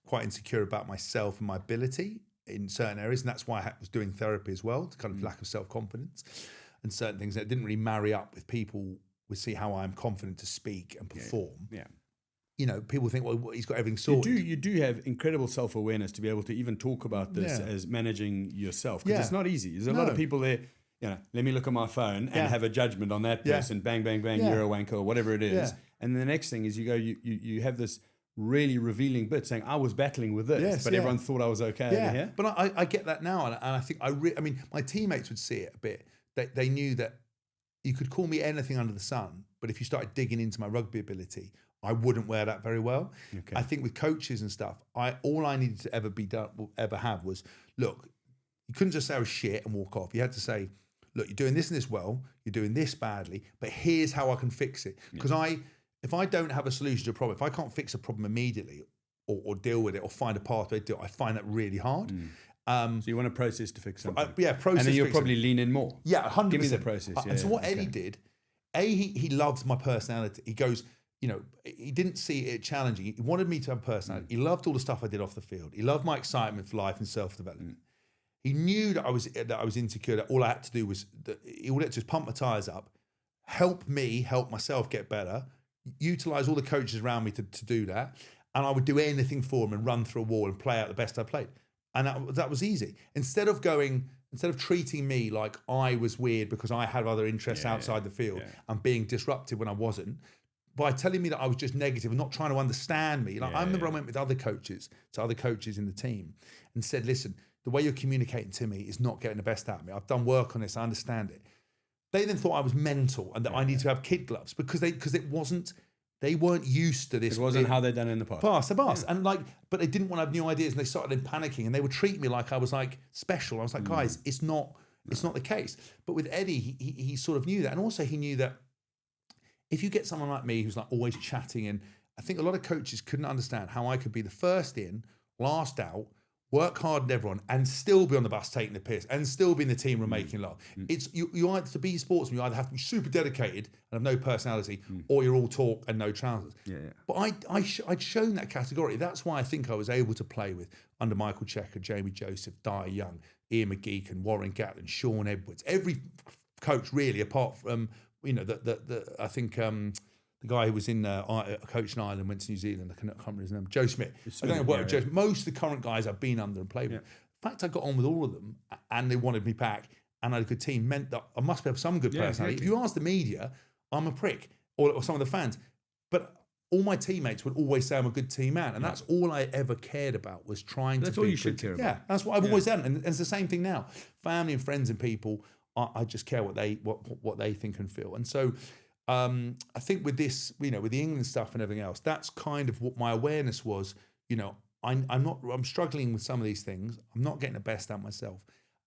quite insecure about myself and my ability in certain areas, and that's why I was doing therapy as well, to kind of lack of self-confidence and certain things that didn't really marry up with people would see how I'm confident to speak and perform. Yeah. You know, people think, well, he's got everything sorted. You do have incredible self-awareness to be able to even talk about this as managing yourself, because it's not easy. There's a lot of people there, you know, let me look at my phone and have a judgment on that person, bang, bang, bang, you're a wanker, or whatever it is. Yeah. And the next thing is you have this really revealing bit saying, I was battling with this, but everyone thought I was okay over here. But I get that now, and I think I mean, my teammates would see it a bit. They knew that you could call me anything under the sun, but if you started digging into my rugby ability, I wouldn't wear that very well. Okay. I think with coaches and stuff, all I needed to ever have was, look, you couldn't just say I was shit and walk off. You had to say, look, you're doing this and this well, you're doing this badly, but here's how I can fix it. Because if I don't have a solution to a problem, if I can't fix a problem immediately or deal with it or find a pathway to do it, I find that really hard. So you want a process to fix something. Process. And then you'll probably lean in more. Yeah, 100%. Give me the process. And so what Eddie did, he loved my personality. He goes, you know, he didn't see it challenging. He wanted me to have personality. He loved all the stuff I did off the field. He loved my excitement for life and self-development. He knew that I was insecure, that all I had to do was, he would just pump my tyres up, help myself get better, utilise all the coaches around me to do that, and I would do anything for him and run through a wall and play out the best I played. And that was easy. Instead of treating me like I was weird because I had other interests outside the field and being disruptive when I wasn't, by telling me that I was just negative and not trying to understand me. Like I remember I went with other coaches in the team and said, listen, the way you're communicating to me is not getting the best out of me. I've done work on this, I understand it. They then thought I was mental and that I need to have kid gloves because they weren't used to this. It wasn't how they'd done it in the past. And but they didn't want to have new ideas, and they started panicking, and they would treat me like I was like special. I was like, guys, it's not the case. But with Eddie, he sort of knew that, and also he knew that if you get someone like me who's like always chatting, and I think a lot of coaches couldn't understand how I could be the first in, last out, work hard and everyone, and still be on the bus taking the piss, and still be in the team room making love. It's you either to be a sportsman, you either have to be super dedicated and have no personality, or you're all talk and no trousers. But I'd shown that category. That's why I think I was able to play with under Michael Checker, Jamie Joseph, Dyer Young, Ian McGeechan, Warren Gatlin, Sean Edwards. Every coach really, apart from I think the guy who was in coach in Ireland went to New Zealand. I can't remember his name. Joe Smith. I don't know what Joe. Most of the current guys I've been under and played with. In fact, I got on with all of them, and they wanted me back. And I had a good team. Meant that I must have some good personality. Exactly. If you ask the media, I'm a prick, or some of the fans, but all my teammates would always say I'm a good team man, and that's all I ever cared about was trying to. That's all you should care about. Yeah, that's what I've always done, and it's the same thing now. Family and friends and people, I just care what they think and feel, and so I think with this, with the England stuff and everything else, that's kind of what my awareness was. I'm struggling with some of these things. I'm not getting the best out myself.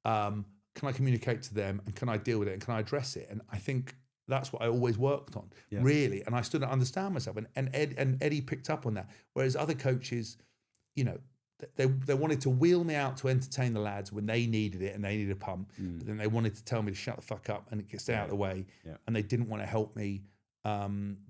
Can I communicate to them, and can I deal with it, and can I address it? And I think that's what I always worked on, really. And I still don't understand myself. And Eddie picked up on that. Whereas other coaches, they wanted to wheel me out to entertain the lads when they needed it and they needed a pump. But then they wanted to tell me to shut the fuck up and stay out of the way. Yeah. And they didn't want to help me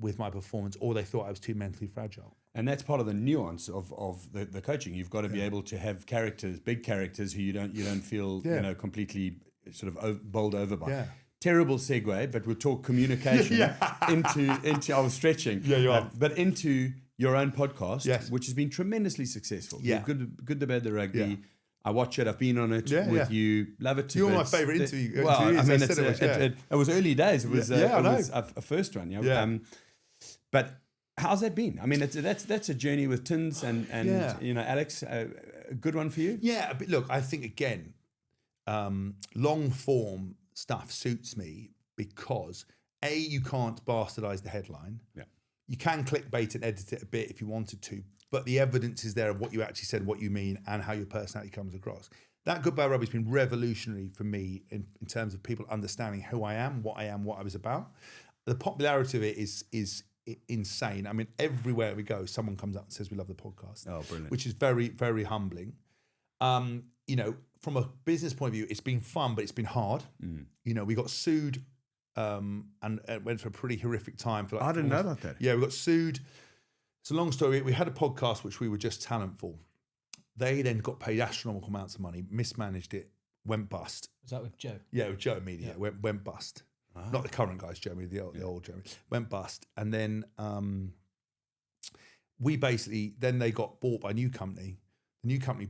with my performance, or they thought I was too mentally fragile. And that's part of the nuance of the coaching. You've got to be able to have characters, big characters who you don't feel completely sort of bowled over by. Yeah. Terrible segue, but we'll talk communication into I was stretching. Yeah, you are. But into your own podcast, which has been tremendously successful. Yeah. Good to Bad the Rugby. Yeah. I watch it. I've been on it with you. Love it too. You're my favourite interview. Well, I mean, it was early days. It was a first one. Yeah. But how's that been? I mean, that's a journey with Tins and Alex. A good one for you. Yeah. But look, I think again, long form stuff suits me because you can't bastardize the headline. Yeah. You can clickbait and edit it a bit if you wanted to, but the evidence is there of what you actually said, what you mean, and how your personality comes across. That Good Bad Rugby has been revolutionary for me in terms of people understanding who I am, what I was about. The popularity of it is insane. I mean, everywhere we go, someone comes up and says we love the podcast. Oh, brilliant! Which is very, very humbling. From a business point of view, it's been fun, but it's been hard. We got sued and it went for a pretty horrific time. I didn't know about that. Yeah, we got sued. It's a long story. We had a podcast which we were just talent for. They then got paid astronomical amounts of money, mismanaged it, went bust. Was that with Joe? Yeah, with Joe Media. Yeah. Went bust. Not the current guys, Joe Media, the old Joe Media. Went bust. And then then they got bought by a new company. The new company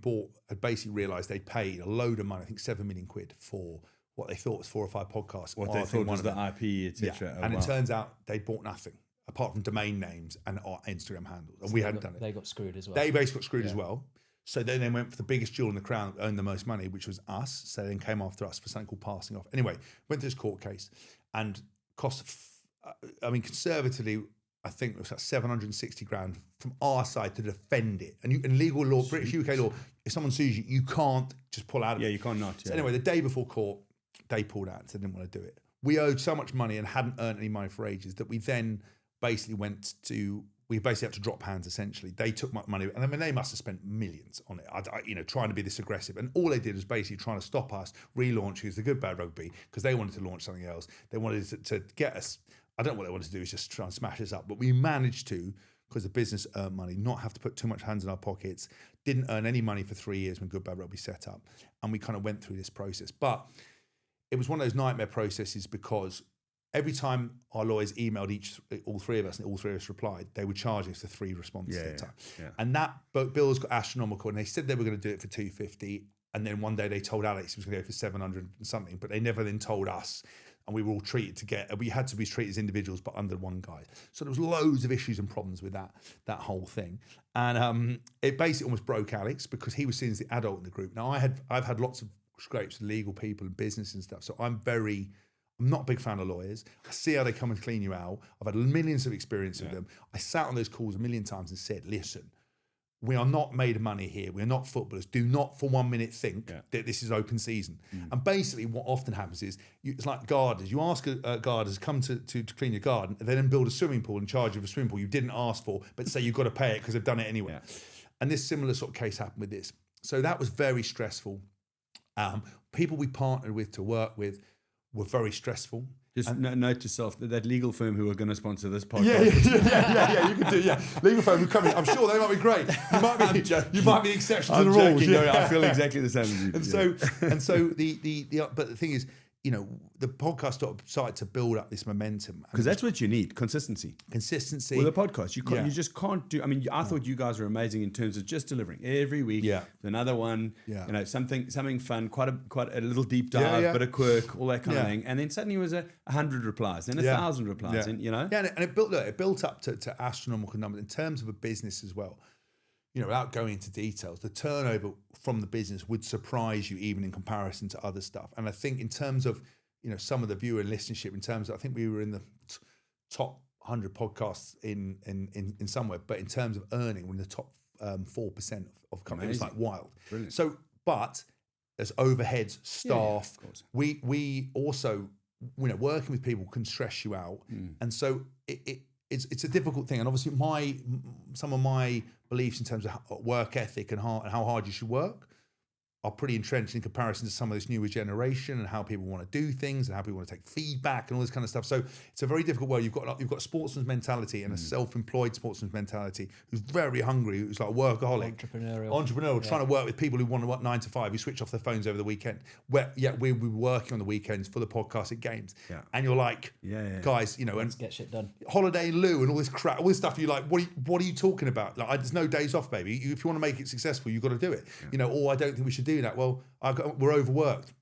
had basically realised they'd paid a load of money, I think 7 million quid for what they thought was 4 or 5 podcasts. What they thought was the IP, etc. Yeah. And it turns out they'd bought nothing apart from domain names and our Instagram handles. And we hadn't done it. They got screwed as well. They basically got screwed as well. So then they went for the biggest jewel in the crown, earned the most money, which was us. So they then came after us for something called passing off. Anyway, went to this court case and conservatively, I think it was like 760 grand from our side to defend it. And in legal law, British UK law, if someone sues you, you can't just pull out of it. Yeah, you can't not. So anyway, the day before court, they pulled out and said they didn't want to do it. We owed so much money and hadn't earned any money for ages that we then basically we basically had to drop hands essentially. They took my money, and I mean, they must have spent millions on it, trying to be this aggressive. And all they did was basically trying to stop us relaunching the Good Bad Rugby because they wanted to launch something else. They wanted to get us. I don't know what they wanted to do, is just try and smash us up. But we managed to, because the business earned money, not have to put too much hands in our pockets, didn't earn any money for 3 years when Good Bad Rugby set up. And we kind of went through this process. But it was one of those nightmare processes because every time our lawyers emailed all three of us, and all three of us replied, they were charging us for 3 responses at a time. Yeah. And that bills got astronomical, and they said they were going to do it for 250. And then one day they told Alex he was going to go for 700 and something, but they never then told us. And we were all treated we had to be treated as individuals, but under one guy. So there was loads of issues and problems with that whole thing. And it basically almost broke Alex because he was seen as the adult in the group. Now I've had lots of scrapes with legal people and business and stuff. So I'm not a big fan of lawyers. I see how they come and clean you out. I've had millions of experience with them. I sat on those calls a million times and said, listen, we are not made of money here. We are not footballers. Do not for 1 minute think that this is open season. And basically what often happens is, it's like gardeners. You ask a gardener to come to clean your garden, and they then build a swimming pool in charge of a swimming pool you didn't ask for, but say you've got to pay it because they've done it anyway. Yeah. And this similar sort of case happened with this. So that was very stressful. People we partnered with to work with were very stressful. Just note to self that legal firm who are going to sponsor this podcast. Yeah, you can do. Yeah, legal firm who come in. I'm sure they might be great. You might be the exception to the rules. I feel exactly the same as you. And so but the thing is, the podcast started to build up this momentum. Because that's what you need, consistency. Consistency. With a podcast, you just can't do. I mean, I thought you guys were amazing in terms of just delivering every week. Yeah. Another one. Yeah. Something fun, quite a little deep dive, but a quirk, all that kind of thing. And then suddenly it was 100 replies, then 1,000 replies, and Yeah, and it built up to astronomical numbers in terms of a business as well. Without going into details, the turnover from the business would surprise you even in comparison to other stuff. And I think in terms of, some of the viewer and listenership, I think we were in the top 100 podcasts in somewhere, but in terms of earning, we're in the top 4% of companies. It's like wild. Brilliant. So, but as overheads, staff, we also, working with people can stress you out. And so it's a difficult thing. And obviously some of my beliefs in terms of work ethic and how hard you should work are pretty entrenched in comparison to some of this newer generation and how people want to do things and how people want to take feedback and all this kind of stuff. So it's a very difficult world. You've got a sportsman's mentality and a self-employed sportsman's mentality who's very hungry, who's like a workaholic. Entrepreneurial, trying to work with people who want to work 9 to 5, who switch off their phones over the weekend. We're working on the weekends for the podcast at games. Yeah. And you're like, guys, let's get shit done. Holiday in lieu and all this crap, all this stuff. You're like, what are you talking about? Like, there's no days off, baby. If you want to make it successful, you've got to do it. I don't think we should do that. Well, we're overworked.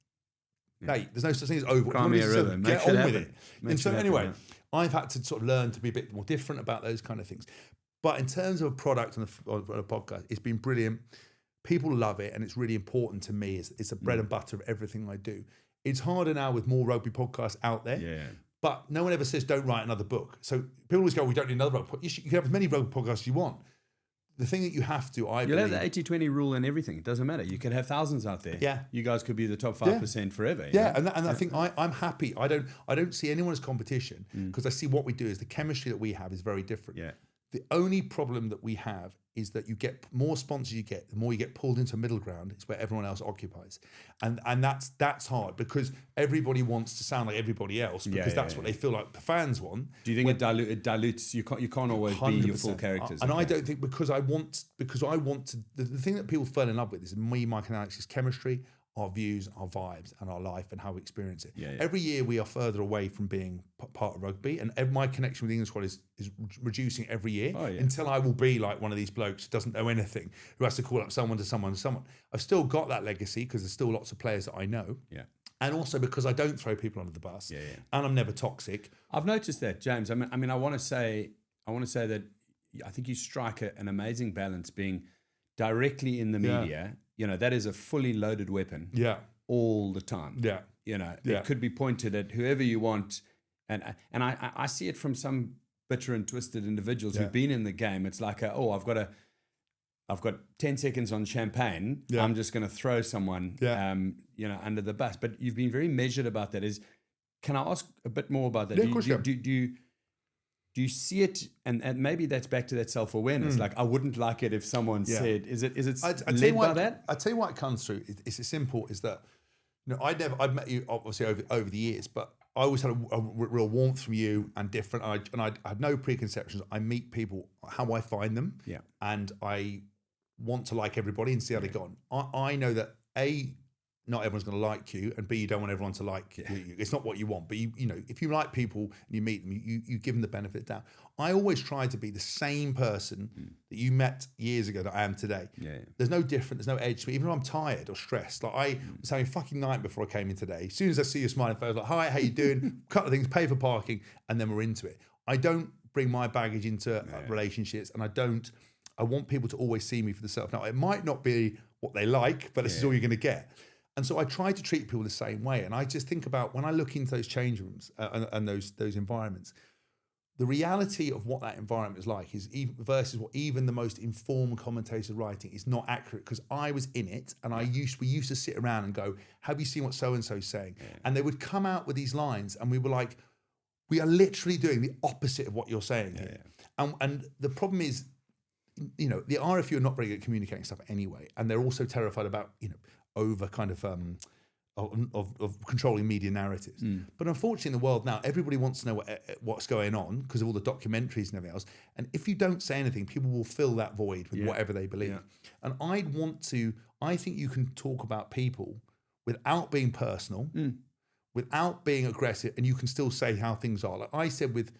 Mate, there's no such thing as overworked. Get on with it. And so anyway, I've had to sort of learn to be a bit more different about those kind of things. But in terms of a product on a podcast, it's been brilliant. People love it, and it's really important to me. It's the bread and butter of everything I do. It's harder now with more rugby podcasts out there. Yeah. But no one ever says don't write another book. So people always go, we don't need another book. You can have as many rugby podcasts as you want. The thing that you have to, You'll have the 80-20 rule and everything. It doesn't matter. You can have thousands out there. Yeah. You guys could be the top 5% forever. Yeah, and I think I'm happy. I don't see anyone as competition because I see what we do is the chemistry that we have is very different. Yeah. The only problem that we have is that you get more sponsors you get, the more you get pulled into middle ground. It's where everyone else occupies, and that's hard because everybody wants to sound like everybody else because that's what they feel like the fans want. Do you think it dilutes? You can't always 100%. Be your full characters. And I don't think because I want to. The thing that people fall in love with is me, Mike, and Alex's chemistry, our views, our vibes, and our life and how we experience it. Every year we are further away from being part of rugby, and my connection with the England squad is reducing every year until I will be like one of these blokes who doesn't know anything, who has to call up someone to someone to someone. I've still got that legacy because there's still lots of players that I know. Yeah. And also because I don't throw people under the bus. Yeah. And I'm never toxic. I've noticed that, James. I mean, I want to say that I think you strike an amazing balance being directly in the media. That is a fully loaded weapon. Yeah. All the time. Yeah. It could be pointed at whoever you want. And I see it from some bitter and twisted individuals who've been in the game. It's like, I've got 10 seconds on champagne. Yeah. I'm just going to throw someone, under the bus. But you've been very measured about that. Can I ask a bit more about that? Yeah, of course. Do you see it, and maybe that's back to that self-awareness? Like, I wouldn't like it if someone said, is it led by that? I'll tell you why it comes through. It's as simple as that, I've met you obviously over the years, but I always had a real warmth from you and different. And I had no preconceptions. I meet people how I find them. Yeah. And I want to like everybody and see how they go on. I know that not everyone's going to like you, and B, you don't want everyone to like you. It's not what you want. But if you like people and you meet them, you give them the benefit of the doubt. I always try to be the same person that you met years ago that I am today. Yeah. There's no different. There's no edge to me. Even if I'm tired or stressed, like I was having a fucking night before I came in today. As soon as I see your smiling face, like, hi, how you doing? Couple of things, pay for parking, and then we're into it. I don't bring my baggage into relationships, and I want people to always see me for themselves. Now, it might not be what they like, but this is all you're going to get. And so I try to treat people the same way. And I just think about when I look into those change rooms and those environments, the reality of what that environment is like is versus what even the most informed commentator writing is not accurate, because I was in it and we used to sit around and go, have you seen what so-and-so is saying? Yeah. And they would come out with these lines and we were like, we are literally doing the opposite of what you're saying here. Yeah. And the problem is, the RFU are not very good at communicating stuff anyway. And they're also terrified about, over kind of controlling media narratives. But unfortunately in the world now, everybody wants to know what's going on because of all the documentaries and everything else. And if you don't say anything, people will fill that void with whatever they believe. Yeah. And I think you can talk about people without being personal, without being aggressive, and you can still say how things are. Like I said with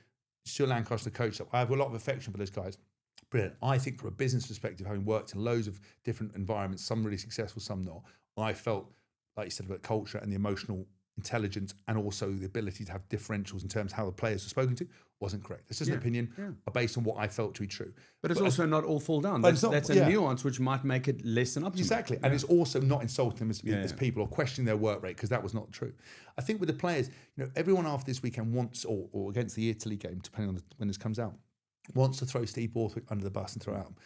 Stuart Lancaster, the coach, I have a lot of affection for those guys. Brilliant. I think from a business perspective, having worked in loads of different environments, some really successful, some not, I felt, like you said, about culture and the emotional intelligence and also the ability to have differentials in terms of how the players were spoken to wasn't correct. It's just an opinion based on what I felt to be true. But it's also not all fall down. That's a nuance which might make it less than optimal. Exactly. And it's also not insulting them as people or questioning their work rate, because that was not true. I think with the players, everyone after this weekend wants, or against the Italy game, depending on when this comes out, wants to throw Steve Borthwick under the bus and throw out him.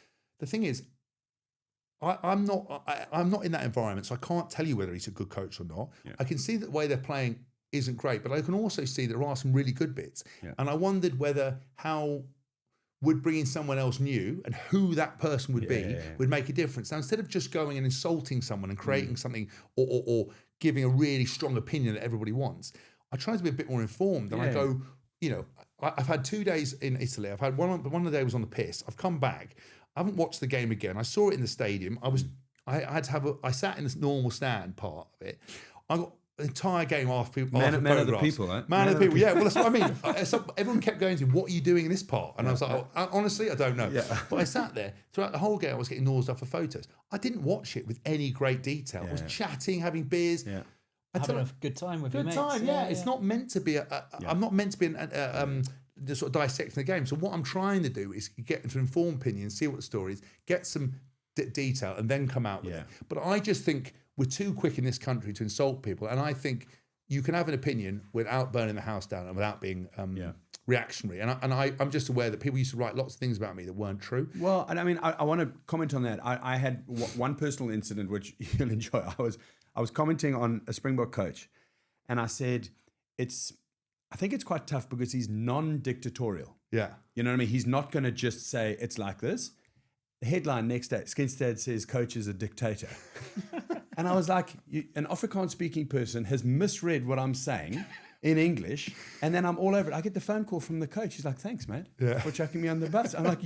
The thing is, I'm not in that environment, so I can't tell you whether he's a good coach or not. Yeah. I can see that the way they're playing isn't great, but I can also see there are some really good bits. Yeah. And I wondered how would bringing someone else new and who that person would be would make a difference. Now, instead of just going and insulting someone and creating something or giving a really strong opinion that everybody wants, I try to be a bit more informed. And I go, I've had 2 days in Italy. I've had one of the days was on the piss. I've come back. I haven't watched the game again. I saw it in the stadium. I sat in this normal stand part of it. I got the entire game off people. Man of the people, right? Man of the people, yeah. Well, that's what I mean. Everyone kept going to, what are you doing in this part? And I was like, honestly, I don't know. Yeah. But I sat there throughout the whole game. I was getting nosed up for photos. I didn't watch it with any great detail. I was chatting, having beers. Yeah. Having a good time with your mates. Good time, yeah. It's not meant to be I'm not meant to be just sort of dissecting the game. So what I'm trying to do is get into informed opinion, see what the story is, get some detail, and then come out with it. But I just think we're too quick in this country to insult people, and I think you can have an opinion without burning the house down and without being reactionary. And I'm just aware that people used to write lots of things about me that weren't true. Well, and I mean, I want to comment on that. I had one personal incident which you'll enjoy. I was commenting on a Springbok coach, and I said, I think it's quite tough because he's non-dictatorial. Yeah. You know what I mean? He's not going to just say, it's like this. The headline next day, Skinstead says, coach is a dictator. And I was like, an Afrikaans-speaking person has misread what I'm saying in English, and then I'm all over it. I get the phone call from the coach. He's like, thanks, mate, for chucking me on the bus. I'm like,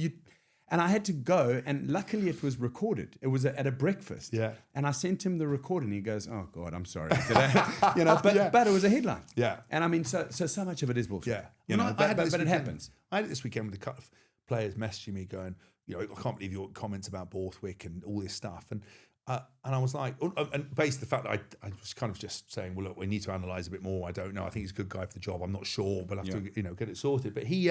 and I had to go, and luckily it was recorded. It was at a breakfast. Yeah. And I sent him the recording. He goes, oh, God, I'm sorry. But it was a headline. Yeah. And I mean, so much of it is bullshit. Yeah. But it happens. I had it this weekend with a couple of players messaging me going, I can't believe your comments about Borthwick and all this stuff. And I was like, and based on the fact that I was kind of just saying, well, look, we need to analyse a bit more. I don't know. I think he's a good guy for the job. I'm not sure, but I have to, get it sorted. But he,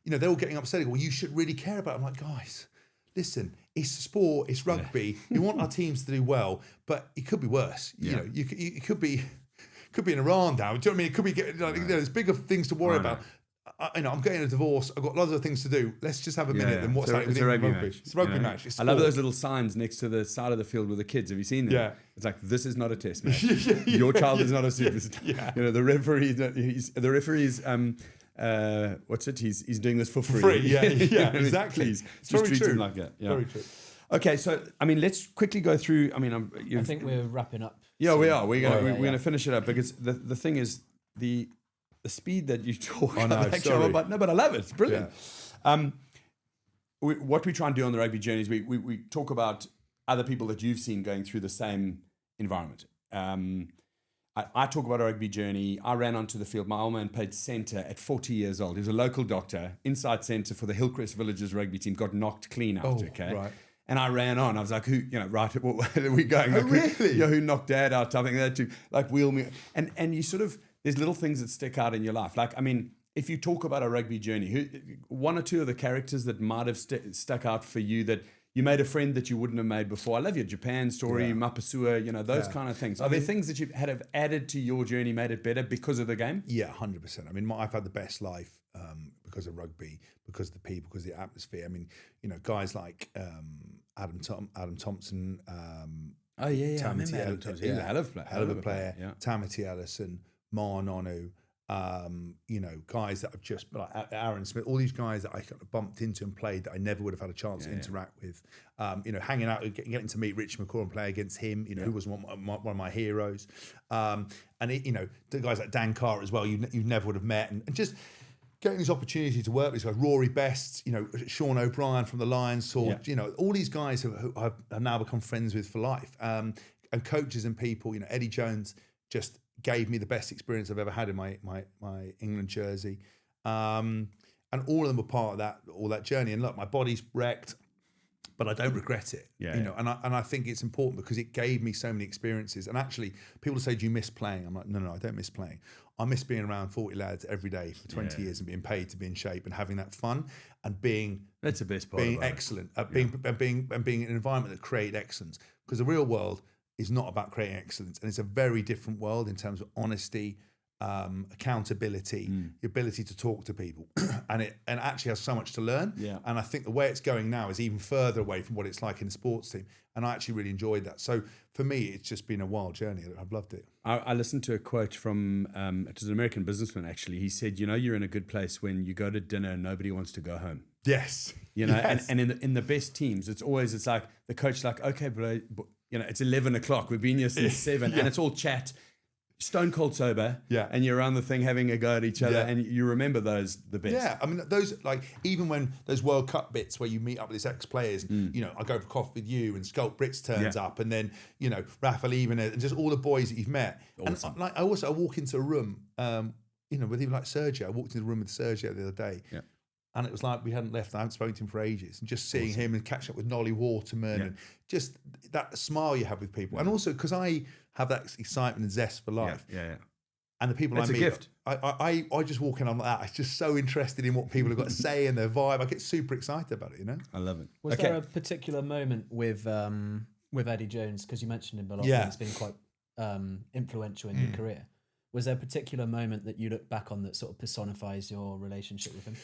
they're all getting upset. Well, you should really care about it. I'm like, guys, listen, it's sport, it's rugby. We want our teams to do well, but it could be worse. It could be in Iran now. Do you know what I mean? It could be there's bigger things to worry about. I'm getting a divorce. I've got lots of things to do. Let's just have a minute and what's happening with rugby rugby. It's a rugby match. It's I love those little signs next to the side of the field with the kids. Have you seen them? Yeah. It's like, this is not a test match. Your child is not a superstar. Yeah. The referee's what's it? He's doing this for free. Exactly. Please, just treat him like that. Yeah. Very true. Okay, so I mean, let's quickly go through. I mean, I think we're wrapping up. Yeah, we are. We're gonna finish it up because the thing is the speed that you talk. Oh, no, sorry. But I love it. It's brilliant. Yeah. What we try and do on the Rugby Journey is we talk about other people that you've seen going through the same environment. I talk about a Rugby Journey. I ran onto the field. My old man played centre at 40 years old. He was a local doctor, inside centre for the Hillcrest Villagers rugby team, got knocked clean out, Right. And I ran on. I was like, who, where are we going? Like, really? Who knocked Dad out? I think they had to, wheel me. And you sort of, there's little things that stick out in your life. Like, I mean, if you talk about a Rugby Journey, one or two of the characters that might have stuck out for you that you made a friend that you wouldn't have made before. I love your Japan story, Mapasua, those kind of things. Are there things that you have added to your journey, made it better because of the game? Yeah, 100%. I mean, I've had the best life because of rugby, because of the people, because of the atmosphere. I mean, guys like Adam Thompson. I remember Adam Thompson. He's a hell of a player. Yeah. Tamati Ellison, Ma Nonu. Guys that I've just like Aaron Smith, all these guys that I kind of bumped into and played that I never would have had a chance to interact with. Hanging out, getting to meet Richie McCaw and play against him. Who was one of my heroes. The guys like Dan Carr as well. You never would have met, and just getting this opportunity to work with these guys. Rory Best, Sean O'Brien from the Lions Sword. All these guys who I've now become friends with for life. And coaches and people. Eddie Jones. Just gave me the best experience I've ever had in my England jersey. And all of them were part of that journey. And look, my body's wrecked, but I don't regret it. Yeah, you know, and I think it's important because it gave me so many experiences. And actually, people say, "Do you miss playing?" I'm like, no, I don't miss playing. I miss being around 40 lads every day for 20 years and being paid to be in shape and having that fun and being That's the best part. being excellent, being in an environment that created excellence. Because the real world is not about creating excellence, and it's a very different world in terms of honesty, accountability, the ability to talk to people, and it actually has so much to learn. Yeah. And I think the way it's going now is even further away from what it's like in the sports team. And I actually really enjoyed that. So for me, it's just been a wild journey. I've loved it. I listened to a quote from it was an American businessman actually. He said, "You know, you're in a good place when you go to dinner and nobody wants to go home." Yes. You know, Yes. and in the best teams, it's like the coach's like, "Okay, but you know, it's 11 o'clock. We've been here since 7, and it's all chat." Stone cold sober, Yeah. and you're around the thing having a go at each other, Yeah. and you remember those the best. Yeah, I mean, those, like, even when those World Cup bits where you meet up with these ex-players, you know, I go for coffee with you and Sculpt Brits turns up, and then, you know, Rafa Even and just all the boys that you've met. Awesome. And like, I walk into a room, you know, with even like Sergio. I walked into the room with Sergio the other day, and it was like we hadn't left. I hadn't spoken to him for ages, and just seeing him and catching up with Nolly Waterman and just that smile you have with people, and also because I have that excitement and zest for life. Yeah. And the people It's I a meet, gift. I just walk in, I'm like that. I'm just so interested in what people have got to say and their vibe. I get super excited about it, you know? I love it. Was there a particular moment with Eddie Jones, because you mentioned him a lot, Yeah. and he's been quite influential in your career. Was there a particular moment that you look back on that sort of personifies your relationship with him?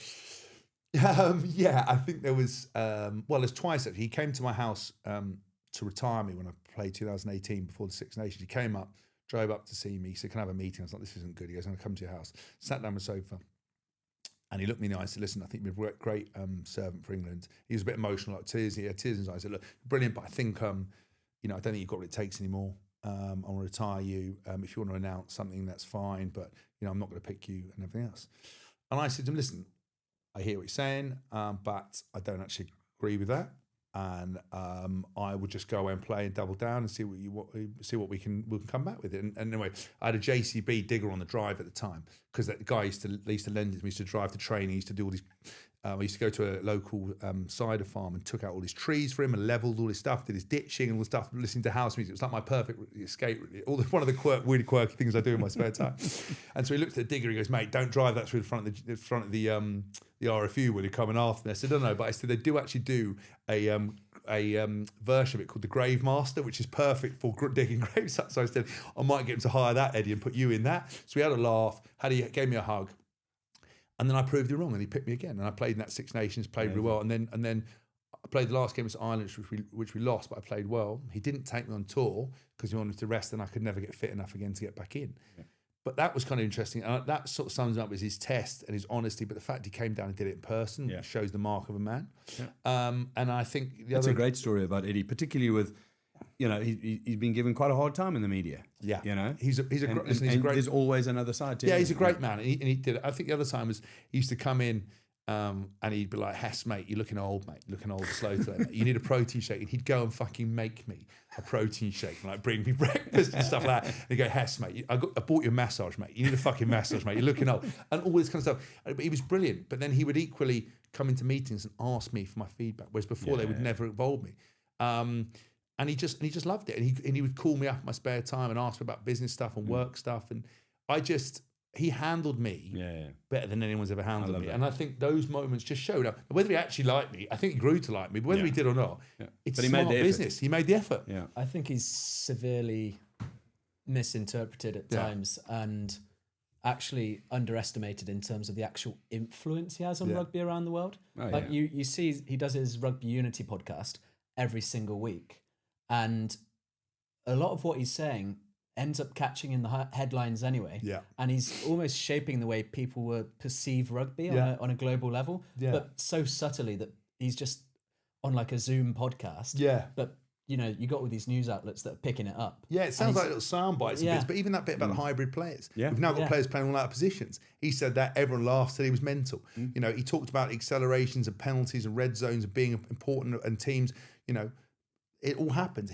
Yeah, I think there was, well, there's twice actually. He came to my house to retire me when I played 2018 before the Six Nations. He came up, drove up to see me. He said, "Can I have a meeting?" I was like, "This isn't good." He goes, "I'm going to come to your house." Sat down on the sofa. And he looked me in the eye and said, "Listen, I think you've been a great servant for England." He was a bit emotional, like tears. He had tears in his eyes. I said, "Look, brilliant, but I think, you know, I don't think you've got what it takes anymore. I want to retire you. If you want to announce something, that's fine, but, you know, I'm not going to pick you and everything else." And I said to him, "Listen, I hear what you're saying, but I don't actually agree with that. And I would just go away and play and double down and see what we can come back with it." And anyway, I had a JCB digger on the drive at the time because that guy used to lend it to me. Used to drive to training. He used to do all these. I used to go to a local cider farm and took out all these trees for him and leveled all his stuff, did his ditching and all the stuff, listening to house music. It was like my perfect escape. One of the really quirky things I do in my spare time. And so he looked at the digger. He goes, "Mate, don't drive that through the front of the RFU when you're coming after me." I said, "No." But I said they do actually do a version of it called the Grave Master, which is perfect for digging graves up. So I said, "I might get him to hire that, Eddie, and put you in that." So we had a laugh. Gave me a hug. And then I proved him wrong, and he picked me again. And I played in that Six Nations, played really well. And then I played the last game against Ireland, which we lost, but I played well. He didn't take me on tour because he wanted to rest, and I could never get fit enough again to get back in. Yeah. But that was kind of interesting. And that sort of sums up as his test and his honesty. But the fact he came down and did it in person shows the mark of a man. Yeah. And I think that's a great story about Eddie, particularly with, you know, he's been given quite a hard time in the media. Yeah, you know, he's a great. There's always another side to him. Yeah, he's a great man, and he did it. I think the other time was he used to come in, and he'd be like, "Hess, mate, you're looking old, mate. You're looking old slow today. Mate. You need a protein shake." And he'd go and fucking make me a protein shake, and like bring me breakfast and stuff like that. And he'd go, "Hess, mate, I bought you a massage, mate. You need a fucking massage, mate. You're looking old," and all this kind of stuff. But he was brilliant. But then he would equally come into meetings and ask me for my feedback, whereas before they would never involve me. And he just loved it. And he would call me up in my spare time and ask me about business stuff and work stuff. And he handled me better than anyone's ever handled me. And I think those moments just showed up. Whether he actually liked me, I think he grew to like me, but whether he did or not, it's smart business. He made the effort. Yeah. I think he's severely misinterpreted at times and actually underestimated in terms of the actual influence he has on rugby around the world. You see, he does his Rugby Unity podcast every single week. And a lot of what he's saying ends up catching in the headlines anyway. Yeah. And he's almost shaping the way people will perceive rugby on a global level, but so subtly that he's just on like a Zoom podcast. Yeah. But, you know, you got all these news outlets that are picking it up. Yeah, it sounds like little sound bites and bits, but even that bit about the hybrid players. Yeah. We've now got players playing all out of positions. He said that, everyone laughed, said he was mental. You know, he talked about accelerations and penalties and red zones and being important and teams, you know, it all happens.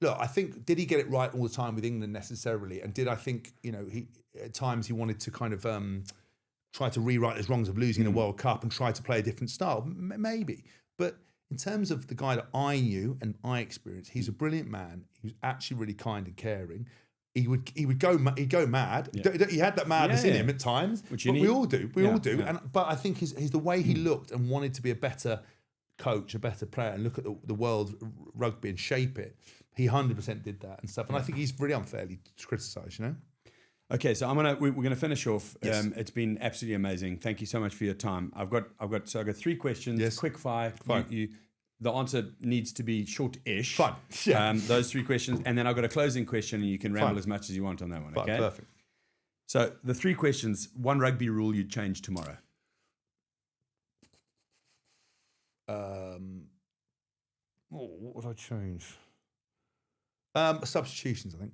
look, I think, did he get it right all the time with England necessarily? And did I think, he at times he wanted to kind of try to rewrite his wrongs of losing the World Cup and try to play a different style? Maybe. But in terms of the guy that I knew and I experienced, he's a brilliant man. He was actually really kind and caring. He'd go mad. Yeah. He had that madness in him at times, but we all do. We all do. Yeah. But I think he's the way he looked and wanted to be a better coach, a better player, and look at the world rugby and shape it. He 100% did that and stuff. And I think he's really unfairly criticised, Okay, so we're gonna finish off. Yes. It's been absolutely amazing. Thank you so much for your time. I've got 3 questions. Yes. Quick fire. The answer needs to be short-ish. Fine. Yeah. Those 3 questions, and then I've got a closing question, and you can ramble as much as you want on that one. Fine. Okay. Perfect. So the 3 questions: 1 rugby rule you'd change tomorrow. What would I change? Substitutions, I think.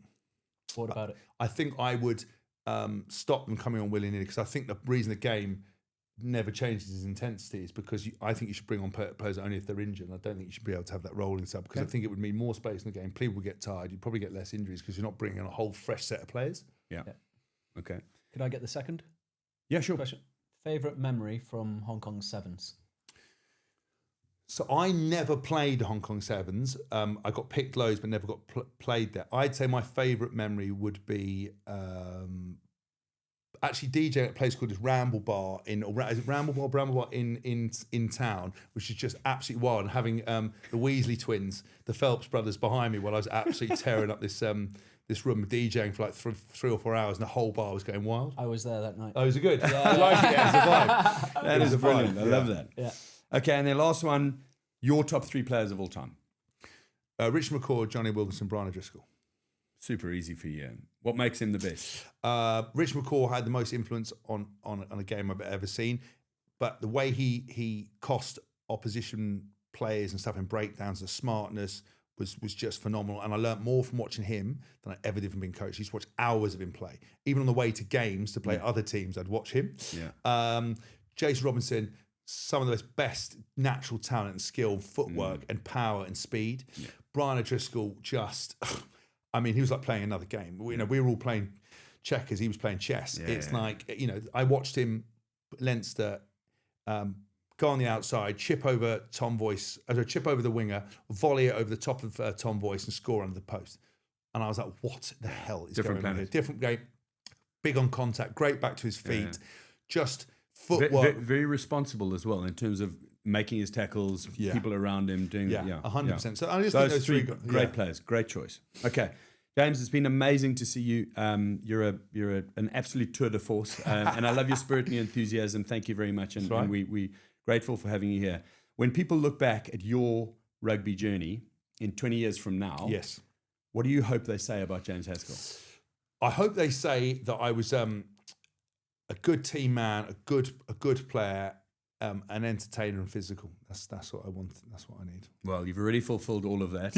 What about it? I think I would stop them coming on willy-nilly, because I think the reason the game never changes its intensity is because I think you should bring on players only if they're injured. And I don't think you should be able to have that rolling stuff, because I think it would mean more space in the game. People would get tired. You'd probably get less injuries because you're not bringing on a whole fresh set of players. Yeah. Okay. Could I get the second? Yeah, sure. Question. Favorite memory from Hong Kong Sevens? So I never played Hong Kong Sevens. I got picked loads, but never got played there. I'd say my favourite memory would be actually DJing at a place called this Ramble Bar in town, which is just absolutely wild. And having the Weasley twins, the Phelps brothers, behind me while I was absolutely tearing up this room, DJing for like 3 or 4 hours, and the whole bar was going wild. I was there that night. Oh, was it good? Yeah, I like it. Yeah, it's a vibe. That is brilliant. I love that. Yeah. Okay, and then last one: your top 3 players of all time. Rich McCaw, Johnny Wilkinson, Brian O'Driscoll. Super easy for you. What makes him the best? Rich McCaw had the most influence on a game I've ever seen, but the way he cost opposition players and stuff in breakdowns, the smartness was just phenomenal. And I learnt more from watching him than I ever did from being coached. I used to watch hours of him play. Even on the way to games to play other teams, I'd watch him. Yeah. Jason Robinson, some of the best natural talent and skill, footwork and power and speed. Yeah. Brian O'Driscoll just... I mean, he was like playing another game. We were all playing checkers. He was playing chess. Yeah, it's like, I watched him, Leinster, go on the outside, chip over chip over the winger, volley it over the top of Tom Voice and score under the post. And I was like, what the hell is going on here? Different game, big on contact, great back to his feet, just footwork. Very responsible as well in terms of making his tackles, people around him doing 100%. So I just think those 3 great players, great choice. Okay, James, it's been amazing to see you. You're an absolute tour de force, and I love your spirit and your enthusiasm. Thank you very much, and we're grateful for having you here. When people look back at your rugby journey in 20 years from now, what do you hope they say about James Haskell? I hope they say that I was a good team man, a good player. An entertainer and physical. That's what I want. That's what I need. Well, you've already fulfilled all of that,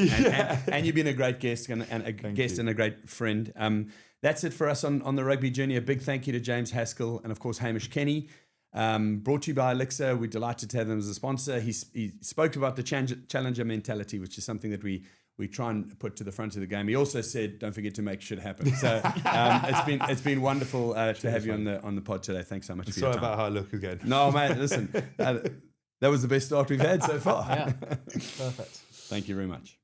and you've been a great guest and a great friend. That's it for us on the Rugby Journey. A big thank you to James Haskell and of course Hamish Kenny. Brought to you by Elixir. We're delighted to have them as a sponsor. He spoke about the challenger mentality, which is something that we try and put to the front of the game. He also said, "Don't forget to make shit happen." So it's been wonderful to have you on the pod today. Thanks so much for your time. Sorry about how I look again. No, mate. Listen, that was the best start we've had so far. Yeah, perfect. Thank you very much.